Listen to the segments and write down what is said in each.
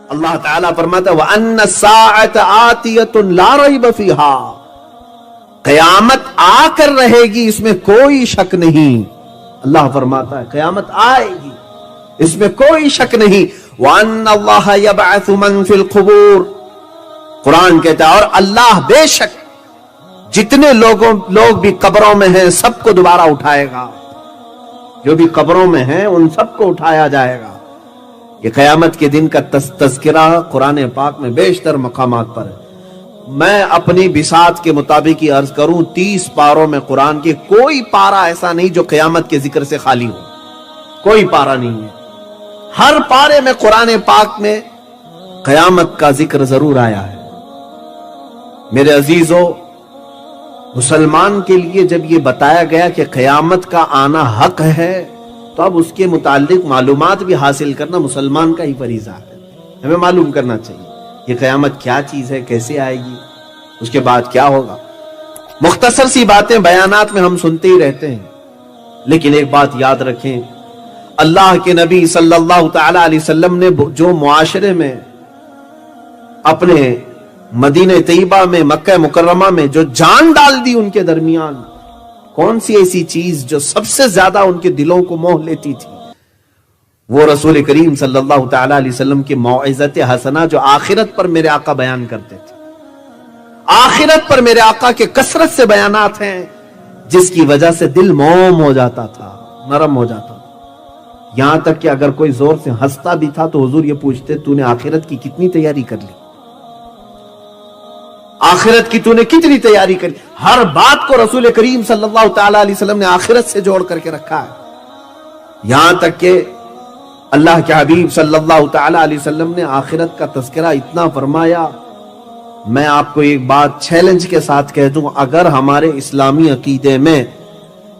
اللہ تعالیٰ فرماتا ہے وَأَنَّ السَّاعَةَ آتِيَةٌ لَا رَيْبَ فِيهَا، قیامت آ کر رہے گی، اس میں کوئی شک نہیں۔ اللہ فرماتا ہے قیامت آئے گی، اس میں کوئی شک نہیں۔ وَأَنَّ اللَّهَ يَبْعَثُ مَن فِي الْقُبُورِ، قرآن کہتا ہے اور اللہ بے شک جتنے لوگ بھی قبروں میں ہیں سب کو دوبارہ اٹھائے گا، جو بھی قبروں میں ہیں ان سب کو اٹھایا جائے گا۔ یہ قیامت کے دن کا تذکرہ قرآن پاک میں بیشتر مقامات پر ہے۔ میں اپنی بساط کے مطابق ہی عرض کروں 30 پاروں میں قرآن کے کوئی پارہ ایسا نہیں جو قیامت کے ذکر سے خالی ہو، کوئی پارہ نہیں ہے۔ ہر پارے میں قرآن پاک میں قیامت کا ذکر ضرور آیا ہے۔ میرے عزیزو، مسلمان کے لیے جب یہ بتایا گیا کہ قیامت کا آنا حق ہے تو اب اس کے متعلق معلومات بھی حاصل کرنا مسلمان کا ہی فریضہ ہے۔ ہمیں معلوم کرنا چاہیے یہ قیامت کیا چیز ہے، کیسے آئے گی، اس کے بعد کیا ہوگا۔ مختصر سی باتیں بیانات میں ہم سنتے ہی رہتے ہیں، لیکن ایک بات یاد رکھیں، اللہ کے نبی صلی اللہ تعالی علیہ وسلم نے جو معاشرے میں اپنے مدینہ طیبہ میں مکہ مکرمہ میں جو جان ڈال دی ان کے درمیان، کون سی ایسی چیز جو سب سے زیادہ ان کے دلوں کو موہ لیتی تھی؟ وہ رسول کریم صلی اللہ تعالی علیہ وسلم کی موعظت حسنہ جو آخرت پر میرے آقا بیان کرتے تھے۔ آخرت پر میرے آقا کے کثرت سے بیانات ہیں جس کی وجہ سے دل موم ہو جاتا تھا، نرم ہو جاتا تھا۔ یہاں تک کہ اگر کوئی زور سے ہنستا بھی تھا تو حضور یہ پوچھتے تو نے آخرت کی کتنی تیاری کر لی؟ آخرت کی تو نے کتنی تیاری کری؟ ہر بات کو رسول کریم صلی اللہ تعالی علیہ وسلم نے آخرت سے جوڑ کر کے رکھا ہے۔ یہاں تک کہ اللہ کے حبیب صلی اللہ تعالی علیہ وسلم نے آخرت کا تذکرہ اتنا فرمایا، میں آپ کو ایک بات چیلنج کے ساتھ کہہ دوں، اگر ہمارے اسلامی عقیدے میں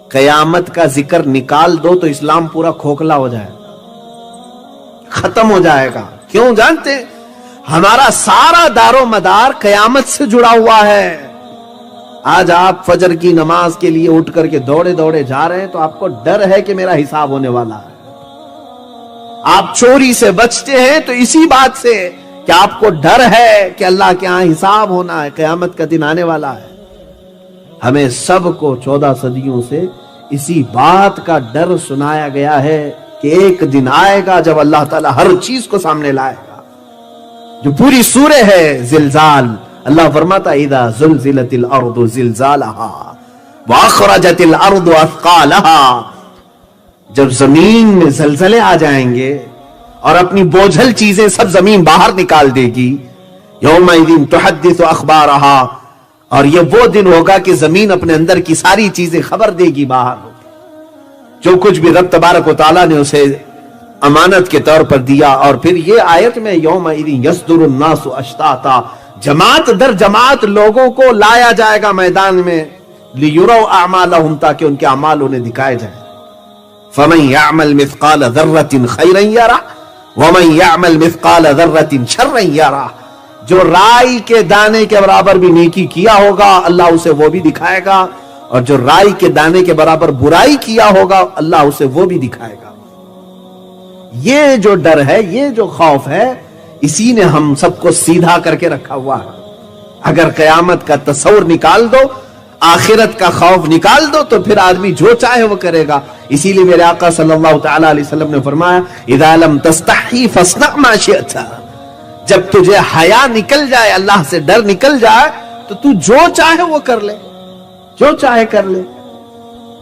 قیامت کا ذکر نکال دو تو اسلام پورا کھوکھلا ہو جائے گا، ختم ہو جائے گا۔ کیوں جانتے ہیں؟ ہمارا سارا دار و مدار قیامت سے جڑا ہوا ہے۔ آج آپ فجر کی نماز کے لیے اٹھ کر کے دوڑے دوڑے جا رہے ہیں تو آپ کو ڈر ہے کہ میرا حساب ہونے والا ہے۔ آپ چوری سے بچتے ہیں تو اسی بات سے کہ آپ کو ڈر ہے کہ اللہ کے ہاں حساب ہونا ہے، قیامت کا دن آنے والا ہے۔ ہمیں سب کو 14 صدیوں سے اسی بات کا ڈر سنایا گیا ہے کہ ایک دن آئے گا جب اللہ تعالیٰ ہر چیز کو سامنے لائے گا۔ جو پوری سورہ ہے زلزال، اللہ فرماتا اذا زلزلت الارض زلزالها واخرجت الارض اثقالها، جب زمین میں زلزلے آ جائیں گے اور اپنی بوجھل چیزیں سب زمین باہر نکال دے گی، یومئذ تحدث اخبارها، اور یہ وہ دن ہوگا کہ زمین اپنے اندر کی ساری چیزیں خبر دے گی باہر، جو کچھ بھی رب تبارک و تعالیٰ نے اسے امانت کے طور پر دیا۔ اور پھر یہ آیت میں یومئذ یصدر الناس اشتاتا، جماعت در جماعت لوگوں کو لایا جائے گا میدان میں، لیروا اعمالہم، تاکہ ان کے اعمال انہیں دکھائے جائیں۔ فمن یعمل مثقال ذرۃ خیرا یرہ ومن یعمل مثقال ذرۃ شرا یرہ، جو رائی کے دانے کے برابر بھی نیکی کیا ہوگا اللہ اسے وہ بھی دکھائے گا، اور جو رائی کے دانے کے برابر برائی کیا ہوگا اللہ اسے وہ بھی دکھائے گا۔ یہ جو ڈر ہے، یہ جو خوف ہے، اسی نے ہم سب کو سیدھا کر کے رکھا ہوا ہے۔ اگر قیامت کا تصور نکال دو، آخرت کا خوف نکال دو، تو پھر آدمی جو چاہے وہ کرے گا۔ اسی لیے میرے آقا صلی اللہ تعالی علیہ وسلم نے فرمایا اذا لم تستحی فاصنع ما شئت، جب تجھے حیا نکل جائے، اللہ سے ڈر نکل جائے، تو تو جو چاہے وہ کر لے، جو چاہے کر لے۔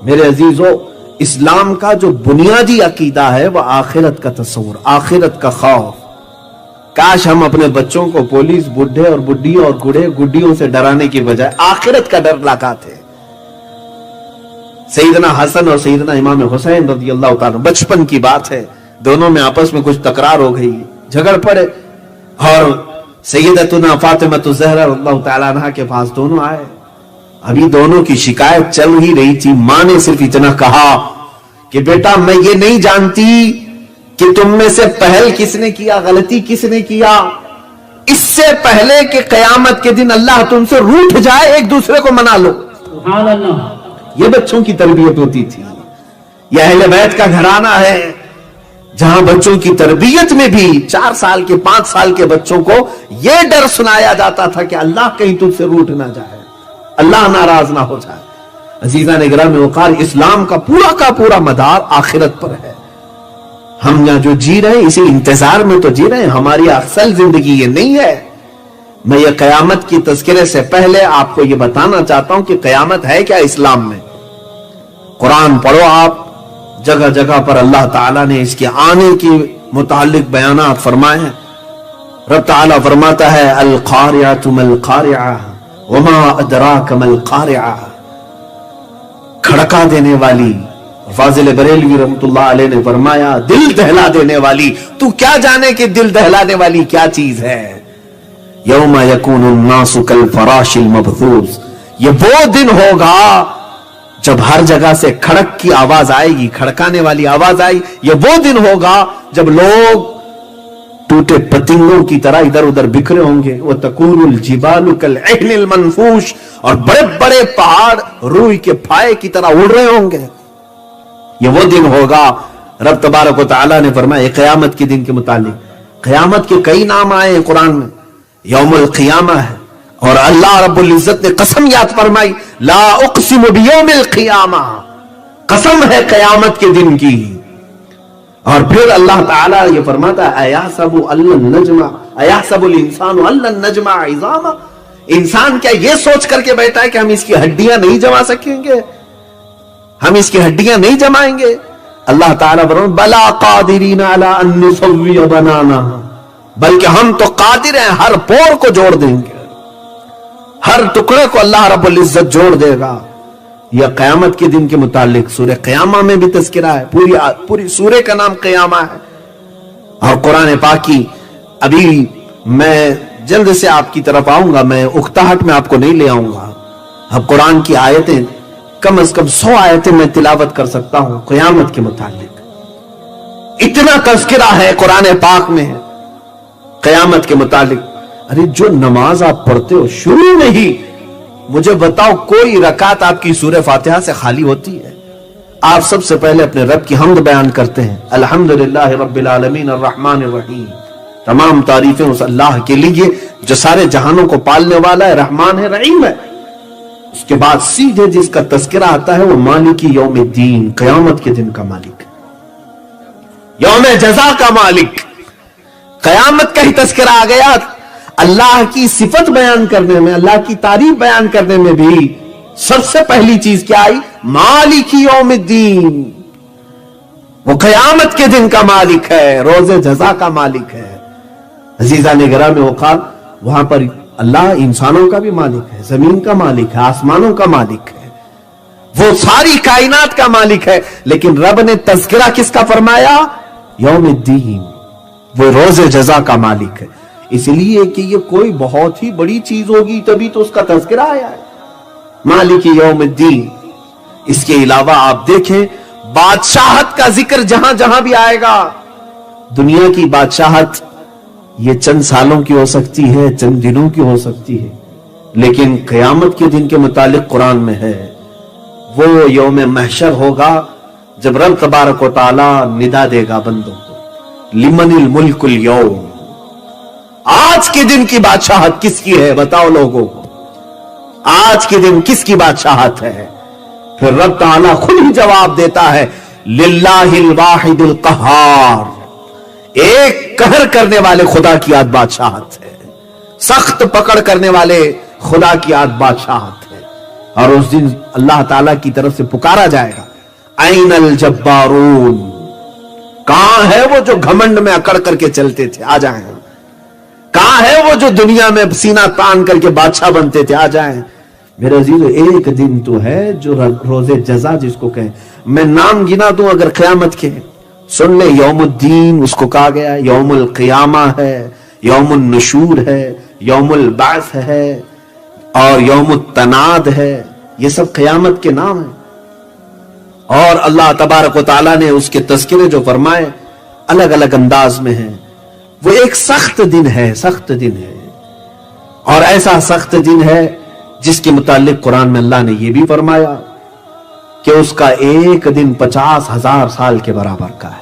میرے عزیزو، اسلام کا جو بنیادی عقیدہ ہے وہ آخرت کا تصور، آخرت کا خوف۔ کاش ہم اپنے بچوں کو پولیس، بڈھے اور بڈھیوں اور گڈیوں سے ڈرانے کی بجائے آخرت کا ڈر لگاتے۔ سیدنا حسن اور سیدنا امام حسین رضی اللہ تعالیٰ، بچپن کی بات ہے، دونوں میں آپس میں کچھ تکرار ہو گئی، جھگڑ پڑے، اور سیدتنا فاطمہ الزہرا رضی اللہ تعالیٰ عنہ کے پاس دونوں آئے۔ ابھی دونوں کی شکایت چل ہی رہی تھی، ماں نے صرف اتنا کہا کہ بیٹا میں یہ نہیں جانتی کہ تم میں سے پہل کس نے کیا، غلطی کس نے کیا، اس سے پہلے کہ قیامت کے دن اللہ تم سے روٹھ جائے ایک دوسرے کو منا لو۔ سبحان اللہ، یہ بچوں کی تربیت ہوتی تھی، یہ اہل بیت کا گھرانہ ہے۔ جہاں بچوں کی تربیت میں بھی 4 سال کے 5 سال کے بچوں کو یہ ڈر سنایا جاتا تھا کہ اللہ کہیں تجھ سے روٹ نہ جائے، اللہ ناراض نہ ہو جائے۔ عزیزان گرامی وقار، اسلام کا پورا مدار آخرت پر ہے۔ ہم یہاں جو جی رہے ہیں اسی انتظار میں تو جی رہے ہیں، ہماری اصل زندگی یہ نہیں ہے۔ میں یہ قیامت کی تذکرے سے پہلے آپ کو یہ بتانا چاہتا ہوں کہ قیامت ہے کیا اسلام میں۔ قرآن پڑھو آپ، جگہ جگہ پر اللہ تعالیٰ نے اس کے آنے کے متعلق بیانات فرمائے ہیں۔ رب تعالیٰ فرماتا ہے القاریعۃ ما القاریعہ وما ادراک ما القاریعہ، کھڑکا دینے والی، فاضل بریلوی رحمۃ اللہ علیہ نے فرمایا دل دہلا دینے والی، تو کیا جانے کہ دل دہلانے والی کیا چیز ہے۔ یوم یکون الناس کالفراش المبثوث، یہ وہ دن ہوگا جب ہر جگہ سے کھڑک کی آواز آئے گی، کھڑکانے والی آواز آئی۔ یہ وہ دن ہوگا جب لوگ ٹوٹے پتنگوں کی طرح ادھر ادھر بکھرے ہوں گے۔ وَتَكُونُ الْجِبَالُ كَالْعِهْنِ الْمَنْفُوشِ، اور بڑے بڑے پہاڑ روئی کے پھائے کی طرح اڑ رہے ہوں گے۔ یہ وہ دن ہوگا، رب تبارک و تعالیٰ نے فرمایا قیامت کے دن کے متعلق۔ قیامت کے کئی نام آئے ہیں قرآن میں، یوم القیامہ ہے، اور اللہ رب العزت نے قسم یاد فرمائی لا اقسم بیوم القیامہ، قسم ہے قیامت کے دن کی۔ اور پھر اللہ تعالیٰ یہ فرماتا ہے ایحسب الانسان ان لن نجمع عظامہ، انسان کیا یہ سوچ کر کے بیٹھا ہے کہ ہم اس کی ہڈیاں نہیں جما سکیں گے، ہم اس کی ہڈیاں نہیں جمائیں گے۔ اللہ تعالیٰ فرماتا بلا قادرین علی ان نسوی بنانا، بلکہ ہم تو قادر ہیں، ہر پور کو جوڑ دیں گے، ہر ٹکڑے کو اللہ رب العزت جوڑ دے گا۔ یہ قیامت کے دن کے متعلق سورہ قیامہ میں بھی تذکرہ ہے، پوری سورہ کا نام قیامہ ہے۔ اور قرآن پاک کی ابھی میں جلد سے آپ کی طرف آؤں گا، میں اکتاہٹ میں آپ کو نہیں لے آؤں گا۔ اب قرآن کی آیتیں کم از کم 100 آیتیں میں تلاوت کر سکتا ہوں قیامت کے متعلق، اتنا تذکرہ ہے قرآن پاک میں قیامت کے متعلق۔ ارے جو نماز آپ پڑھتے ہو شروع میں ہی مجھے بتاؤ کوئی رکعت آپ کی سورہ فاتحہ سے خالی ہوتی ہے؟ آپ سب سے پہلے اپنے رب کی حمد بیان کرتے ہیں، الحمدللہ رب العالمین الرحمن الرحیم، تمام تعریفیں اس اللہ کے لیے جو سارے جہانوں کو پالنے والا ہے، رحمان ہے، رحیم ہے۔ اس کے بعد سیدھے جس کا تذکرہ آتا ہے وہ مالک یوم الدین، قیامت کے دن کا مالک، یوم جزا کا مالک، قیامت کا ہی تذکرہ آ گیا۔ اللہ کی صفت بیان کرنے میں، اللہ کی تعریف بیان کرنے میں بھی سب سے پہلی چیز کیا آئی؟ مالک یوم الدین، وہ قیامت کے دن کا مالک ہے، روز جزا کا مالک ہے۔ عزیزان گرامی وقار، وہاں پر اللہ انسانوں کا بھی مالک ہے، زمین کا مالک ہے، آسمانوں کا مالک ہے، وہ ساری کائنات کا مالک ہے، لیکن رب نے تذکرہ کس کا فرمایا؟ یوم الدین، وہ روز جزا کا مالک ہے۔ اس لیے کہ یہ کوئی بہت ہی بڑی چیز ہوگی تبھی تو اس کا تذکرہ آیا ہے، مالک یوم الدین۔ اس کے علاوہ آپ دیکھیں بادشاہت کا ذکر جہاں جہاں بھی آئے گا، دنیا کی بادشاہت یہ چند سالوں کی ہو سکتی ہے، چند دنوں کی ہو سکتی ہے، لیکن قیامت کے دن کے متعلق قرآن میں ہے وہ یوم محشر ہوگا جب رب تبارک و تعالی ندا دے گا بندوں کو، لمن الملک اليوم، آج کے دن کی بادشاہت کس کی ہے بتاؤ لوگوں کو، آج کے دن کس کی بادشاہت ہے؟ پھر رب تعالیٰ خود ہی جواب دیتا ہے للہ الواحد القہار، ایک قہر کرنے والے خدا کی آج بادشاہت ہے، سخت پکڑ کرنے والے خدا کی آج بادشاہت ہے۔ اور اس دن اللہ تعالیٰ کی طرف سے پکارا جائے گا این الجبارون، کہاں ہے وہ جو گھمنڈ میں اکڑ کر کے چلتے تھے، آ جائیں۔ کہاں ہے وہ جو دنیا میں سینہ تان کر کے بادشاہ بنتے تھے، آ جائیں۔ میرے عزیزو ایک دن تو ہے جو روز جزا جس کو کہیں، میں نام گنا دوں اگر قیامت کے، سن لے، یوم الدین اس کو کہا گیا، یوم القیامہ ہے، یوم النشور ہے، یوم البعث ہے، اور یوم التناد ہے، یہ سب قیامت کے نام ہیں۔ اور اللہ تبارک و تعالیٰ نے اس کے تذکرے جو فرمائے الگ الگ انداز میں ہیں۔ وہ ایک سخت دن ہے، سخت دن ہے، اور ایسا سخت دن ہے جس کے متعلق قرآن میں اللہ نے یہ بھی فرمایا کہ اس کا ایک دن 50,000 سال کے برابر کا ہے۔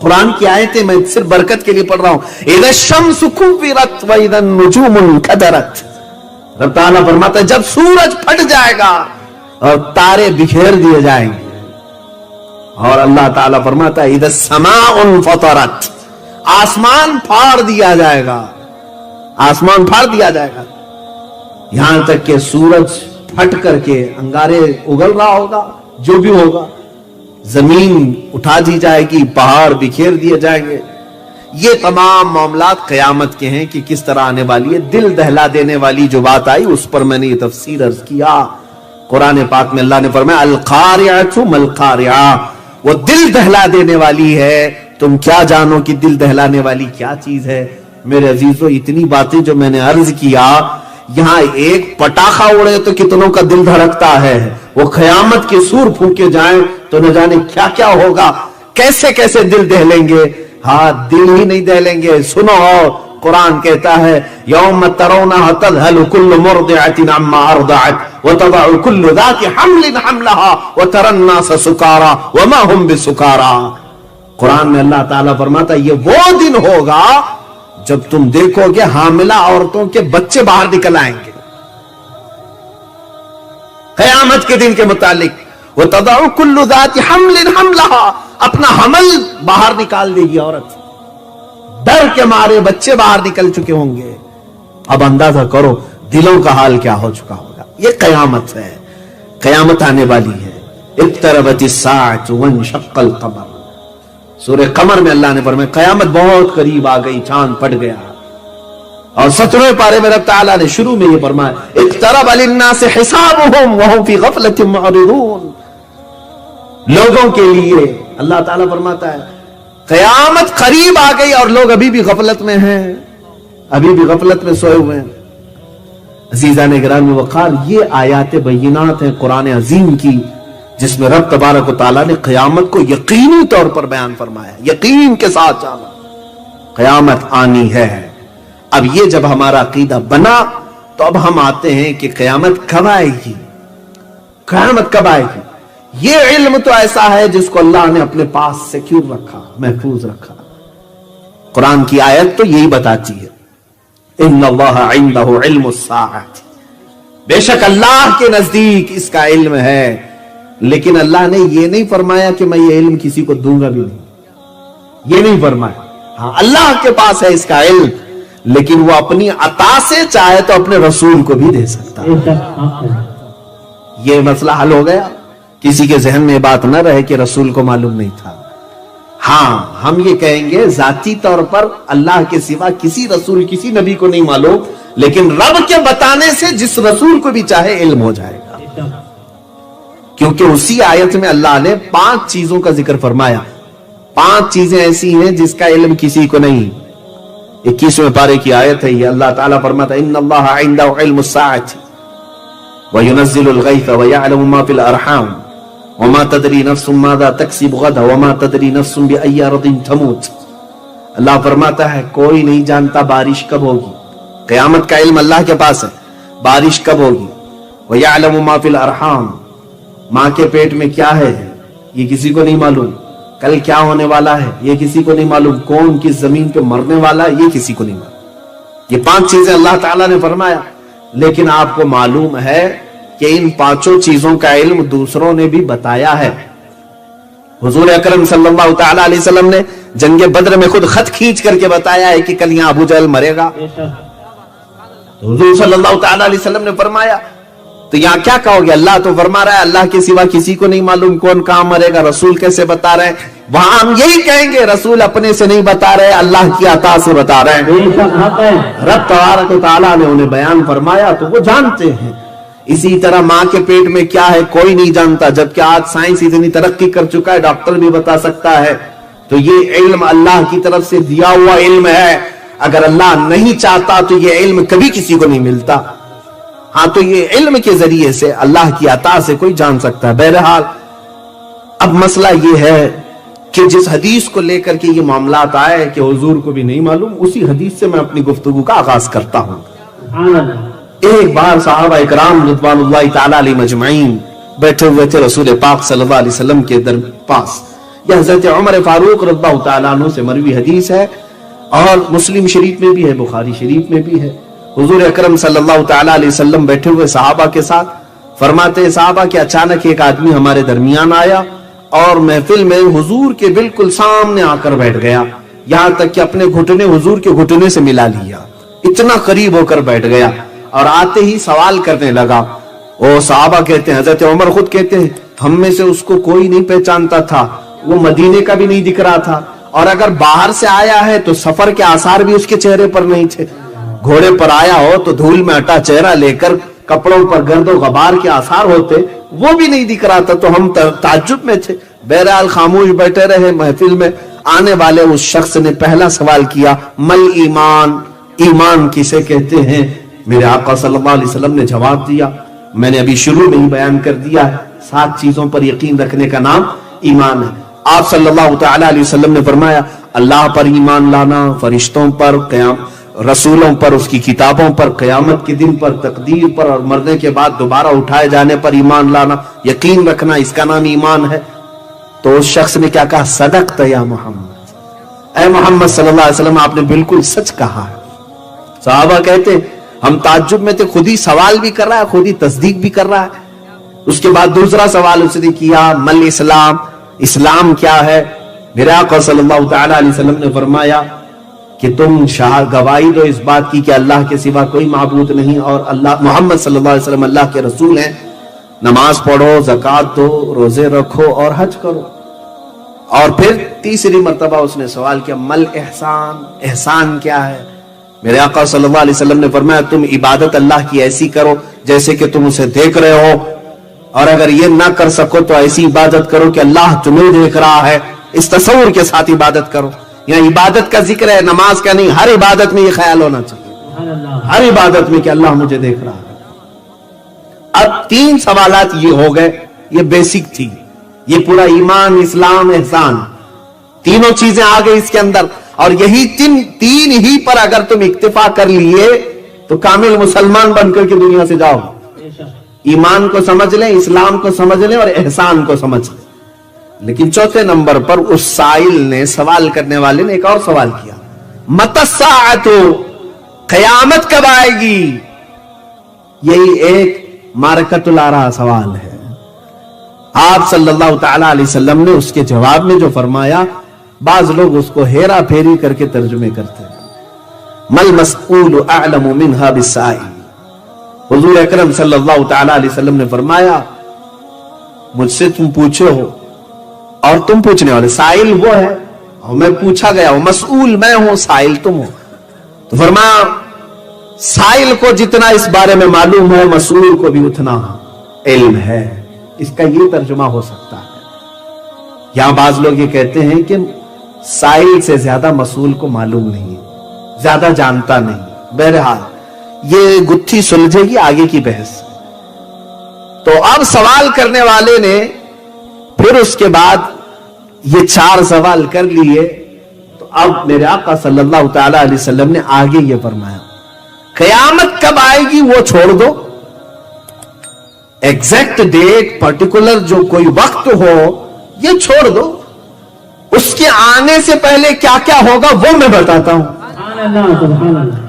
قرآن کی آیتیں میں صرف برکت کے لیے پڑھ رہا ہوں. اذا الشمس كورت واذا النجوم انكدرت. رب تعالیٰ فرماتا ہے جب سورج پھٹ جائے گا اور تارے بکھیر دیے جائیں گے. اور اللہ تعالیٰ فرماتا ہے اذا السماء انفطرت, آسمان پھاڑ دیا جائے گا, آسمان پھاڑ دیا جائے گا. یہاں تک کہ سورج پھٹ کر کے انگارے اگل رہا ہوگا, جو بھی ہوگا, زمین اٹھا دی جائے گی, پہاڑ بکھیر دیے جائیں گے. یہ تمام معاملات قیامت کے ہیں کہ کس طرح آنے والی ہے. دل دہلا دینے والی جو بات آئی اس پر میں نے یہ تفسیر عرض کیا. قرآن پاک میں اللہ نے فرمایا القارعۃ ما القارعہ, وہ دل دہلا دینے والی ہے. تم کیا جانو کہ دل دہلانے والی کیا چیز ہے. میرے عزیزو, اتنی باتیں جو میں نے عرض کیا, یہاں ایک پٹاخہ اڑے تو کتنوں کا دل دھڑکتا ہے. وہ قیامت کے سور پھونکے جائیں تو نہ جانے کیا کیا ہوگا, کیسے کیسے دل دہلیں گے. ہاں, دل ہی نہیں دہلیں گے. سنو, قرآن کہتا ہے یوم ترونها تذهل كل مرضعة عما ارضعت وتضع كل ذات حمل حملها وترى الناس سكارى وما هم بسكارى. قرآن میں اللہ تعالیٰ فرماتا ہے یہ وہ دن ہوگا جب تم دیکھو گے حاملہ عورتوں کے بچے باہر نکل آئیں گے. قیامت کے دن کے متعلق وَتَضَعُ كُلُّ ذَاتِ حَمْلٍ حَمْلَهَا, اپنا حمل باہر نکال دے گی عورت. ڈر کے مارے بچے باہر نکل چکے ہوں گے. اب اندازہ کرو دلوں کا حال کیا ہو چکا ہوگا. یہ قیامت ہے, قیامت آنے والی ہے. اقتربت الساعة وانشق القمر. سورہ قمر میں اللہ نے فرمایا قیامت بہت قریب آ گئی, چاند پڑ گیا. اور 17ویں پارے میں رب تعالیٰ نے شروع میں یہ فرمایا اقترب للناس حسابهم وهم في غفلة معرضون. لوگوں کے لیے اللہ تعالیٰ فرماتا ہے قیامت قریب آ گئی اور لوگ ابھی بھی غفلت میں ہیں, ابھی بھی غفلت میں سوئے ہوئے ہیں. عزیزان گرامی وقار, یہ آیات بینات ہیں قرآن عظیم کی, جس میں رب تبارک و تعالیٰ نے قیامت کو یقینی طور پر بیان فرمایا. یقین کے ساتھ جانا قیامت آنی ہے. اب یہ جب ہمارا عقیدہ بنا تو اب ہم آتے ہیں کہ قیامت کب آئے گی, قیامت کب آئے گی. یہ علم تو ایسا ہے جس کو اللہ نے اپنے پاس سیکیور رکھا, محفوظ رکھا. قرآن کی آیت تو یہی بتاتی ہے ان اللہ عندہ علم الساعۃ, بے شک اللہ کے نزدیک اس کا علم ہے. لیکن اللہ نے یہ نہیں فرمایا کہ میں یہ علم کسی کو دوں گا بھی نہیں, یہ نہیں فرمایا. ہاں, اللہ کے پاس ہے اس کا علم, لیکن وہ اپنی عطا سے چاہے تو اپنے رسول کو بھی دے سکتا ہے. یہ مسئلہ حل ہو گیا. کسی کے ذہن میں بات نہ رہے کہ رسول کو معلوم نہیں تھا. ہاں, ہم یہ کہیں گے ذاتی طور پر اللہ کے سوا کسی رسول کسی نبی کو نہیں معلوم, لیکن رب کے بتانے سے جس رسول کو بھی چاہے علم ہو جائے گا. کیونکہ اسی آیت میں اللہ نے 5 چیزوں کا ذکر فرمایا. 5 چیزیں ایسی ہیں جس کا علم کسی کو نہیں. 21ویں پارے کی آیت ہے یہ. اللہ تعالیٰ فرماتا ہے ان اللہ عنده علم الساعة وينزل الغيث ويعلم ما في الارحام وما تدري نفس ماذا تكسب غدا وما تدري نفس بأي ارض تموت. اللہ فرماتا ہے کوئی نہیں جانتا بارش کب ہوگی. قیامت کا علم اللہ کے پاس ہے, بارش کب ہوگی. ويعلم ما في الارحام, ماں کے پیٹ میں کیا ہے یہ کسی کو نہیں معلوم. کل کیا ہونے والا ہے یہ کسی کو نہیں معلوم. کون کس زمین پہ مرنے والا ہے یہ کسی کو نہیں معلوم. یہ 5 چیزیں اللہ تعالیٰ نے فرمایا. لیکن آپ کو معلوم ہے کہ ان 5 چیزوں کا علم دوسروں نے بھی بتایا ہے. حضور اکرم صلی اللہ تعالیٰ علیہ وسلم نے جنگ بدر میں خود خط کھینچ کر کے بتایا ہے کہ کل یہاں ابو جہل مرے گا. حضور صلی اللہ تعالیٰ علیہ وسلم نے فرمایا. تو یہاں کیا کہو گے, اللہ تو فرما رہا ہے اللہ کے سوا کسی کو نہیں معلوم کون کہاں مرے گا, رسول کیسے بتا رہے ہیں. وہاں ہم یہی کہیں گے رسول اپنے سے نہیں بتا رہے, اللہ کی عطا سے بتا رہے ہیں. رب تبارک و تعالیٰ نے انہیں بیان فرمایا تو وہ جانتے ہیں. اسی طرح ماں کے پیٹ میں کیا ہے کوئی نہیں جانتا, جبکہ آج سائنس اتنی ترقی کر چکا ہے ڈاکٹر بھی بتا سکتا ہے. تو یہ علم اللہ کی طرف سے دیا ہوا علم ہے. اگر اللہ نہیں چاہتا تو یہ علم کبھی کسی کو نہیں ملتا. ہاں, تو یہ علم کے ذریعے سے اللہ کی عطا سے کوئی جان سکتا ہے. بہرحال اب مسئلہ یہ ہے کہ جس حدیث کو لے کر کے یہ معاملات آئے کہ حضور کو بھی نہیں معلوم, اسی حدیث سے میں اپنی گفتگو کا آغاز کرتا ہوں. ایک بار صحابہ اکرام رضوان اللہ تعالی علیہ مجمعین بیٹھے ہوئے تھے رسول پاک صلی اللہ علیہ وسلم کے پاس. یہ حضرت عمر فاروق رضی اللہ تعالیٰ عنہ سے مروی حدیث ہے اور مسلم شریف میں بھی ہے، بخاری شریف میں بھی ہے۔ حضور اکرم صلی اللہ تعالیٰ علیہ وسلم بیٹھے ہوئے صحابہ کے ساتھ فرماتے ہیں صحابہ کہ اچانک ایک آدمی ہمارے درمیان آیا اور محفل میں حضور کے بالکل سامنے آ کر بیٹھ گیا، یہاں تک کہ اپنے گھٹنے حضور کے گھٹنے سے ملا لیا، اتنا قریب ہو کر بیٹھ گیا اور آتے ہی سوال کرنے لگا۔ وہ صحابہ کہتے ہیں، حضرت عمر خود کہتے ہیں، ہم میں سے اس کو کوئی نہیں پہچانتا تھا، وہ مدینے کا بھی نہیں دکھ رہا تھا، اور اگر باہر سے آیا ہے تو سفر کے آثار بھی اس کے چہرے پر نہیں تھے، گھوڑے پر آیا ہو تو دھول میں اٹا چہرہ لے کر کپڑوں پر گرد و غبار کے آثار ہوتے، وہ بھی نہیں دکھ رہا تھا، تو ہم تعجب میں تھے۔ بہرحال خاموش بیٹھے رہے۔ محفل میں آنے والے اس شخص نے پہلا سوال کیا، مل ایمان، ایمان کسے کہتے ہیں؟ میرے آقا صلی اللہ علیہ وسلم نے جواب دیا، میں نے ابھی شروع میں ہی بیان کر دیا ہے، 7 چیزوں پر یقین رکھنے کا نام ایمان ہے۔ آپ صلی اللہ تعالیٰ علیہ وسلم نے فرمایا، اللہ پر ایمان لانا، فرشتوں پر، رسولوں پر، اس کی کتابوں پر، قیامت کے دن پر، تقدیر پر، اور مرنے کے بعد دوبارہ اٹھائے جانے پر ایمان لانا، یقین رکھنا، اس کا نام ایمان ہے۔ تو اس شخص نے کیا کہا؟ صدقت یا محمد، اے محمد صلی اللہ علیہ وسلم، آپ نے بالکل سچ کہا ہے۔ صحابہ کہتے ہیں ہم تعجب میں تھے، خود ہی سوال بھی کر رہا ہے، خود ہی تصدیق بھی کر رہا ہے۔ اس کے بعد دوسرا سوال اس نے کیا، مل اسلام، اسلام کیا ہے؟ میرے آقا صلی اللہ تعالیٰ علیہ وسلم نے فرمایا کہ تم گواہی دو اس بات کی کہ اللہ کے سوا کوئی معبود نہیں اور اللہ محمد صلی اللہ علیہ وسلم اللہ کے رسول ہیں، نماز پڑھو، زکوٰۃ دو، روزے رکھو اور حج کرو۔ اور پھر تیسری مرتبہ اس نے سوال کیا، مل احسان، احسان کیا ہے؟ میرے آقا صلی اللہ علیہ وسلم نے فرمایا، تم عبادت اللہ کی ایسی کرو جیسے کہ تم اسے دیکھ رہے ہو، اور اگر یہ نہ کر سکو تو ایسی عبادت کرو کہ اللہ تمہیں دیکھ رہا ہے، اس تصور کے ساتھ عبادت کرو۔ یہاں عبادت کا ذکر ہے، نماز کا نہیں، ہر عبادت میں یہ خیال ہونا چاہیے، ہر عبادت میں کہ اللہ مجھے دیکھ رہا ہے۔ اب 3 سوالات یہ ہو گئے، یہ بیسک تھی، یہ پورا ایمان، اسلام، احسان، تینوں چیزیں آ گئی اس کے اندر، اور یہی تین ہی پر اگر تم اکتفا کر لیے تو کامل مسلمان بن کر کے دنیا سے جاؤ۔ ایمان کو سمجھ لیں، اسلام کو سمجھ لیں اور احسان کو سمجھ لیں۔ لیکن چوتھے نمبر پر اس سائل نے، سوال کرنے والے نے ایک اور سوال کیا، متی الساعۃ، قیامت کب آئے گی؟ یہی ایک معرکۃ الآراء سوال ہے۔ آپ صلی اللہ تعالیٰ علیہ وسلم نے اس کے جواب میں جو فرمایا، بعض لوگ اس کو ہیرا پھیری کر کے ترجمے کرتے ہیں، مل مسئول اعلم منها بالسائل۔ حضور اکرم صلی اللہ تعالیٰ علیہ وسلم نے فرمایا، مجھ سے تم پوچھے ہو اور تم پوچھنے والے، سائل وہ ہے اور میں پوچھا گیا ہوں، مسئول میں ہوں، سائل تم ہو۔ تو فرمایا سائل کو جتنا اس بارے میں معلوم ہے، مسئول کو بھی اتنا علم ہے۔ اس کا یہ ترجمہ ہو سکتا ہے۔ یہاں بعض لوگ یہ کہتے ہیں کہ سائل سے زیادہ مسئول کو معلوم نہیں ہے، زیادہ جانتا نہیں۔ بہرحال یہ گتھی سلجھے گی آگے کی بحث۔ تو اب سوال کرنے والے نے پھر اس کے بعد یہ 4 سوال کر لیے، تو اب میرے آقا صلی اللہ تعالی علیہ وسلم نے آگے یہ فرمایا، قیامت کب آئے گی وہ چھوڑ دو، ایگزیکٹ ڈیٹ، پرٹیکولر جو کوئی وقت ہو یہ چھوڑ دو، اس کے آنے سے پہلے کیا کیا ہوگا وہ میں بتاتا ہوں۔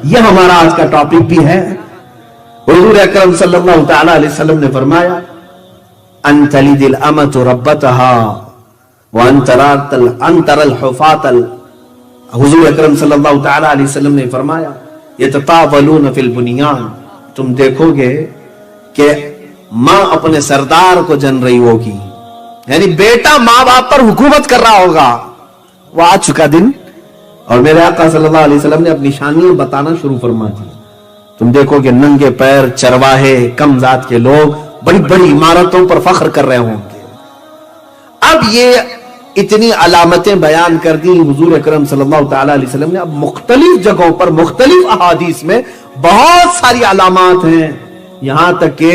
یہ ہمارا آج کا ٹاپک بھی ہے۔ حضور اکرم صلی اللہ تعالی علیہ وسلم نے فرمایا، ان تلد الامۃ ربتها وان ترى الحفاة، حضور اکرم صلی اللہ تعالی علیہ وسلم نے فرمایا، یتطاولون فی البنیان، تم دیکھو گے کہ ماں اپنے سردار کو جن رہی ہوگی، یعنی بیٹا ماں باپ پر حکومت کر رہا ہوگا۔ وہ آ چکا دن، اور میرے آقا صلی اللہ علیہ وسلم نے اپنی نشانیاں بتانا شروع فرما دی۔ تم دیکھو کہ ننگے پیر چرواہے، کم ذات کے لوگ بڑی بڑی عمارتوں پر فخر کر رہے ہوں گے۔ اب یہ اتنی علامتیں بیان کر دی حضور اکرم صلی اللہ تعالی علیہ وسلم نے۔ اب مختلف جگہوں پر، مختلف احادیث میں بہت ساری علامات ہیں، یہاں تک کہ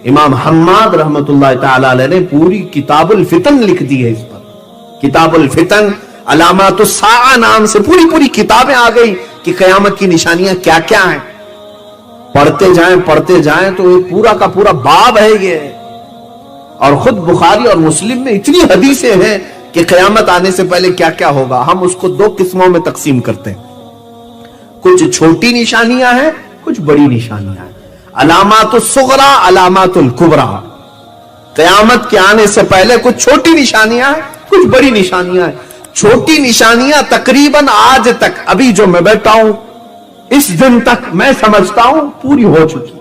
امام حماد رحمت اللہ تعالی علیہ نے پوری کتاب الفتن لکھ دی ہے اس پر۔ کتاب الفتن، علامات الساعہ نام سے پوری کتابیں آ گئی کہ قیامت کی نشانیاں کیا کیا ہیں۔ پڑھتے جائیں تو ایک پورا کا پورا باب ہے یہ، اور خود بخاری اور مسلم میں اتنی حدیثیں ہیں کہ قیامت آنے سے پہلے کیا کیا ہوگا، ہم اس کو دو قسموں میں تقسیم کرتے ہیں. کچھ چھوٹی نشانیاں ہیں، کچھ بڑی نشانیاں ہیں. علامات الصغرا، علامات الکبرا. قیامت کے آنے سے پہلے کچھ چھوٹی نشانیاں ہیں، کچھ بڑی نشانیاں ہیں. چھوٹی نشانیاں تقریباً آج تک، ابھی جو میں بیٹھا ہوں اس دن تک میں سمجھتا ہوں پوری ہو چکی،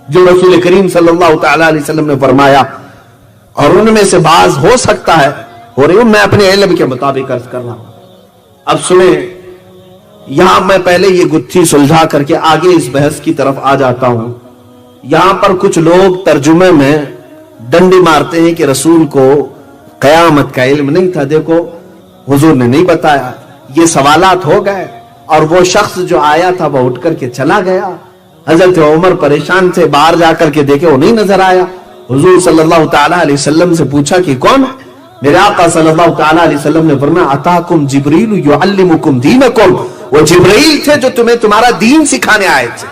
جو رسول کریم صلی اللہ تعالی علیہ وسلم نے فرمایا. اور ان میں سے بعض ہو سکتا ہے ہو رہی ہوں، میں اپنے علم کے مطابق عرض کر رہا ہوں. اب سنیں، یہاں میں پہلے یہ گتھی سلجھا کر کے آگے اس بحث کی طرف آ جاتا ہوں. یہاں پر کچھ لوگ ترجمے میں ڈنڈی مارتے ہیں کہ رسول کو قیامت کا علم نہیں تھا، دیکھو حضور نے نہیں بتایا. یہ سوالات ہو گئے اور وہ شخص جو آیا تھا وہ اٹھ کر کے چلا گیا. حضرت عمر پریشان سے باہر جا کر کے دیکھے، وہ نہیں نظر آیا. حضور صلی اللہ تعالی علیہ وسلم سے پوچھا کہ کون ہے؟ میرے آقا صلی اللہ تعالی علیہ وسلم نے فرمایا اتاکم جبریل یعلمکم دینکم. وہ جبرائیل تھے جو تمہیں تمہارا دین سکھانے آئے تھے.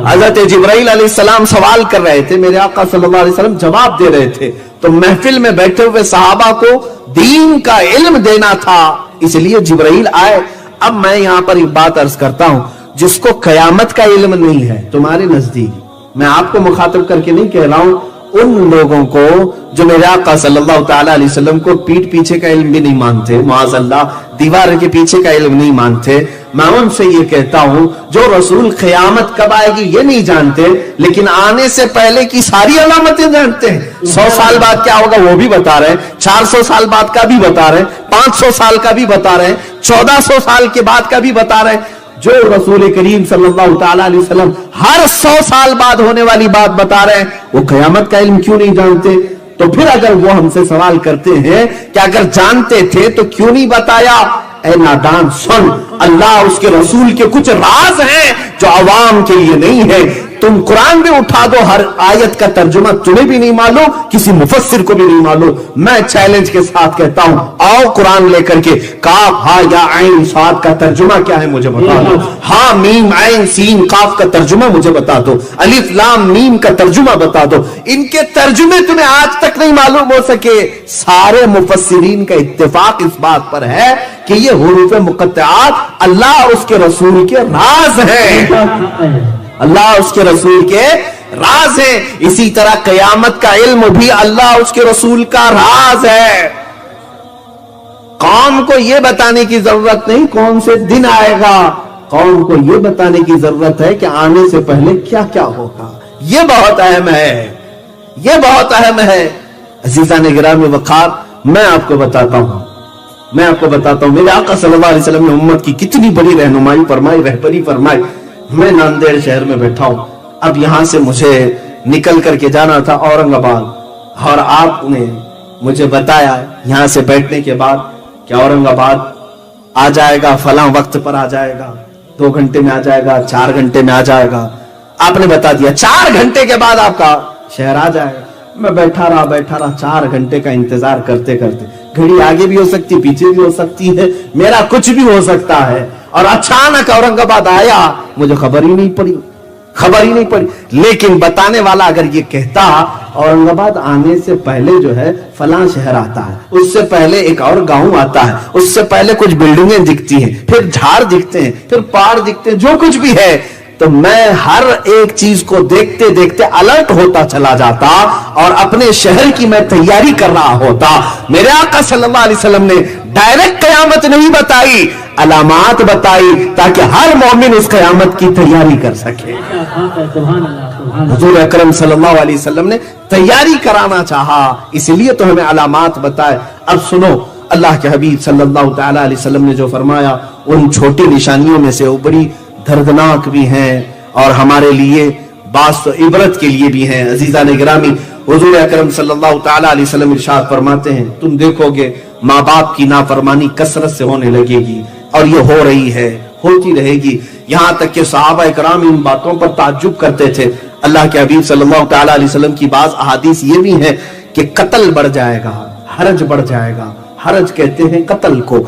حضرت جبرائیل علیہ السلام سوال کر رہے تھے، میرے آقا صلی اللہ علیہ وسلم جواب دے رہے تھے. تو محفل میں بیٹھے ہوئے صحابہ کو دین کا علم دینا تھا، اس لیے جبرائیل آئے. اب میں یہاں پر ایک بات عرض کرتا ہوں، جس کو قیامت کا علم نہیں ہے تمہارے نزدیک، میں آپ کو مخاطب کر کے نہیں کہہ رہا ہوں، ان لوگوں کو جو میرے آقا صلی اللہ تعالی علیہ وسلم کو پیٹ پیچھے کا علم بھی نہیں مانتے، معاذ اللہ دیوار کے پیچھے کا علم نہیں مانتے، میں ان سے یہ کہتا ہوں جو رسول قیامت کب آئے گی یہ نہیں جانتے، لیکن آنے سے پہلے کی ساری علامتیں جانتے ہیں. 100 سال بعد کیا ہوگا وہ بھی بتا رہے ہیں، 400 سال بعد کا بھی بتا رہے ہیں، 500 سال کا بھی بتا رہے ہیں، 1400 سال کے بعد کا بھی بتا رہے ہیں. جو رسول کریم صلی اللہ تعالی علیہ وسلم ہر 100 سال بعد ہونے والی بات بتا رہے ہیں، وہ قیامت کا علم کیوں نہیں جانتے؟ تو پھر اگر وہ ہم سے سوال کرتے ہیں کہ اگر جانتے تھے تو کیوں نہیں بتایا؟ اے نادان سن، اللہ اس کے رسول کے کچھ راز ہیں جو عوام کے لیے نہیں ہے. تم قرآن میں اٹھا دو، ہر آیت کا ترجمہ تمہیں بھی نہیں معلوم، کسی مفسر کو بھی نہیں معلوم. میں چیلنج کے ساتھ کہتا ہوں، آؤ قرآن لے کر کے کاف ہا یا عین صاد کا ترجمہ کیا ہے مجھے بتا دو، ہا میم عین سین قاف کا ترجمہ مجھے بتا دو، الف لام میم کا ترجمہ بتا دو. ان کے ترجمے تمہیں آج تک نہیں معلوم ہو سکے. سارے مفسرین کا اتفاق اس بات پر ہے کہ یہ حروف مقطعات اللہ اور اس کے رسول کے راز ہیں، اللہ اس کے رسول کے راز ہیں. اسی طرح قیامت کا علم بھی اللہ اس کے رسول کا راز ہے. قوم کو یہ بتانے کی ضرورت نہیں کون سے دن آئے گا، قوم کو یہ بتانے کی ضرورت ہے کہ آنے سے پہلے کیا کیا ہوگا. یہ بہت اہم ہے، یہ بہت اہم ہے. عزیزان گرامی وقار، میں آپ کو بتاتا ہوں میرے آقا صلی اللہ علیہ وسلم نے امت کی کتنی بڑی رہنمائی فرمائی، رہبری فرمائی. میں ناندیڑ شہر میں بیٹھا ہوں، اب یہاں سے مجھے نکل کر کے جانا تھا اورنگ آباد، اور آپ نے مجھے بتایا یہاں سے بیٹھنے کے بعد کہ اورنگ آباد آ جائے گا، فلاں وقت پر آ جائے گا، 2 گھنٹے میں آ جائے گا، 4 گھنٹے میں آ جائے گا. آپ نے بتا دیا 4 گھنٹے کے بعد آپ کا شہر آ جائے گا. میں بیٹھا رہا 4 گھنٹے کا انتظار کرتے کرتے. گھڑی آگے بھی ہو سکتی، پیچھے بھی ہو سکتی ہے، میرا کچھ بھی ہو سکتا ہے. اور اچانک اورنگ آباد آیا، مجھے خبر ہی نہیں پڑی. لیکن بتانے والا اگر یہ کہتا اورنگ آباد آنے سے پہلے جو ہے فلاں شہر آتا ہے، اس سے پہلے ایک اور گاؤں آتا ہے، اس سے پہلے کچھ بلڈنگیں دکھتی ہیں، پھر جھاڑ دکھتے ہیں، پھر پہاڑ دکھتے ہیں، جو کچھ بھی ہے، تو میں ہر ایک چیز کو دیکھتے دیکھتے الرٹ ہوتا چلا جاتا اور اپنے شہر کی میں تیاری کر رہا ہوتا. میرے آقا صلی اللہ علیہ وسلم نے ڈائریکٹ قیامت نہیں بتائی، علامات بتائی تاکہ ہر مومن اس قیامت کی تیاری کر سکے. حضور اکرم صلی اللہ علیہ وسلم نے تیاری کرانا چاہا، اس لیے تو ہمیں علامات بتائے. اب سنو، اللہ کے حبیب صلی اللہ تعالی علیہ وسلم نے جو فرمایا ان چھوٹی نشانیوں میں سے وہ بڑی دردناک بھی ہیں اور ہمارے لیے بعض تو عبرت کے لیے بھی ہیں. عزیزان گرامی، حضور اکرم صلی اللہ تعالی علیہ وسلم ارشاد فرماتے ہیں تم دیکھو گے ماں باپ کی نافرمانی کثرت سے ہونے لگے گی، اور یہ ہو رہی ہے، ہوتی رہے گی. یہاں تک کہ صحابہ کرام ان باتوں پر تعجب کرتے تھے. اللہ کے حبیب صلی اللہ تعالی علیہ وسلم کی بعض احادیث یہ بھی ہیں کہ قتل بڑھ جائے گا، حرج بڑھ جائے گا. حرج کہتے ہیں قتل کو،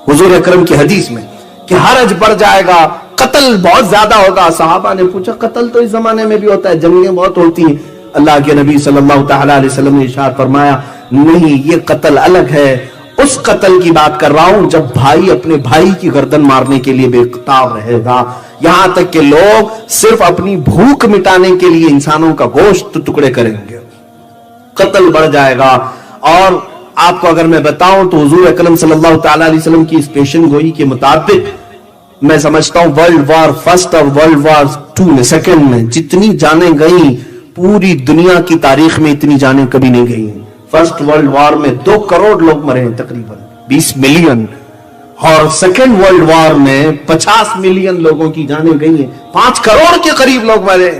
حضور اکرم کی حدیث میں کہ حرج بڑھ جائے گا، قتل بہت زیادہ ہوگا. صحابہ نے پوچھا قتل تو اس زمانے میں بھی ہوتا ہے، جنگیں بہت ہوتی ہیں. اللہ کے نبی صلی اللہ تعالی علیہ وسلم نے ارشاد فرمایا نہیں، یہ قتل الگ ہے. اس قتل کی بات کر رہا ہوں جب بھائی اپنے بھائی کی گردن مارنے کے لیے بے قرار رہے گا. یہاں تک کہ لوگ صرف اپنی بھوک مٹانے کے لیے انسانوں کا گوشت ٹکڑے کریں گے. قتل بڑھ جائے گا. اور آپ کو اگر میں بتاؤں تو حضور اکرم صلی اللہ تعالی علیہ وسلم کی اس پیشن گوئی کے مطابق میں سمجھتا ہوں ورلڈ وار فرسٹ اور ورلڈ وار سیکنڈ میں جتنی جانیں گئیں پوری دنیا کی تاریخ میں اتنی جانیں کبھی نہیں گئی ہیں. فرسٹ ورلڈ وار میں 2 کروڑ لوگ مرے ہیں تقریباً 20 ملین, اور سیکنڈ ورلڈ وار میں 50 ملین لوگوں کی جانیں گئی ہیں, 5 کروڑ کے قریب لوگ مرے.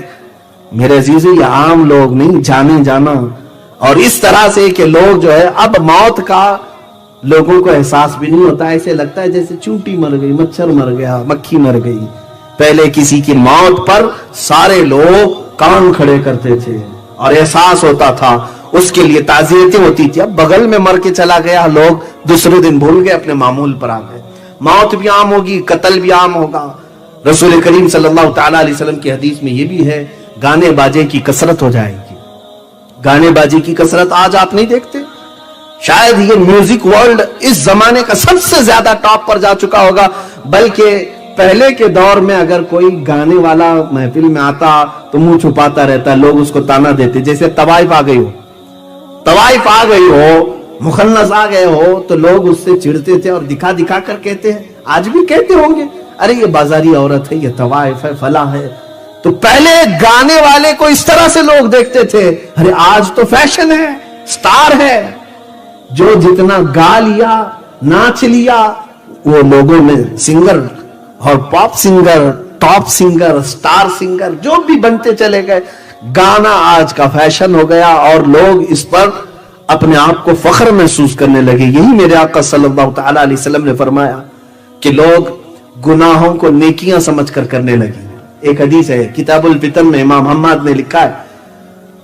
میرے عزیزو یہ عام لوگ نہیں, جانے جانا. اور اس طرح سے کہ لوگ جو ہے اب موت کا لوگوں کو احساس بھی نہیں ہوتا, ایسے لگتا ہے جیسے چونٹی مر گئی, مچھر مر گیا, مکھی مر گئی. پہلے کسی کی موت پر سارے لوگ کان کھڑے کرتے تھے اور احساس ہوتا تھا, اس کے لیے تعزیتیں ہوتی تھی. اب بغل میں مر کے چلا گیا, لوگ دوسرے دن بھول گئے, اپنے معمول پر آ گئے. موت بھی عام ہوگی, قتل بھی عام ہوگا. رسول کریم صلی اللہ تعالی علیہ وسلم کی حدیث میں یہ بھی ہے, گانے باجے کی کثرت ہو جائے گی. گانے باجے کی کثرت آج آپ نہیں دیکھتے. شاید یہ میوزک ورلڈ اس زمانے کا سب سے زیادہ ٹاپ پر جا چکا ہوگا. بلکہ پہلے کے دور میں اگر کوئی گانے والا محفل میں آتا تو منہ چھپاتا رہتا, لوگ اس کو تانا دیتے. جیسے طوائف آ گئی ہو, طوائف آ گئی ہو, مخنث آ گئے ہو, تو لوگ اس سے چڑھتے تھے اور دکھا دکھا کر کہتے ہیں, آج بھی کہتے ہوں گے, ارے یہ بازاری عورت ہے, یہ طوائف ہے, فلاں ہے. تو پہلے گانے والے کو اس طرح سے لوگ دیکھتے تھے. ارے آج تو فیشن ہے, سٹار ہے, جو جتنا گا لیا, ناچ لیا, وہ لوگوں میں سنگر اور pop singer, top singer, star singer جو بھی بنتے چلے گئے. گانا آج کا فیشن ہو گیا اور لوگ اس پر اپنے آپ کو فخر محسوس کرنے لگے. یہی میرے آقا صلی اللہ تعالی علیہ وسلم نے فرمایا کہ لوگ گناہوں کو نیکیاں سمجھ کر کرنے لگے. ایک حدیث ہے کتاب الفتن میں, امام حماد نے لکھا ہے,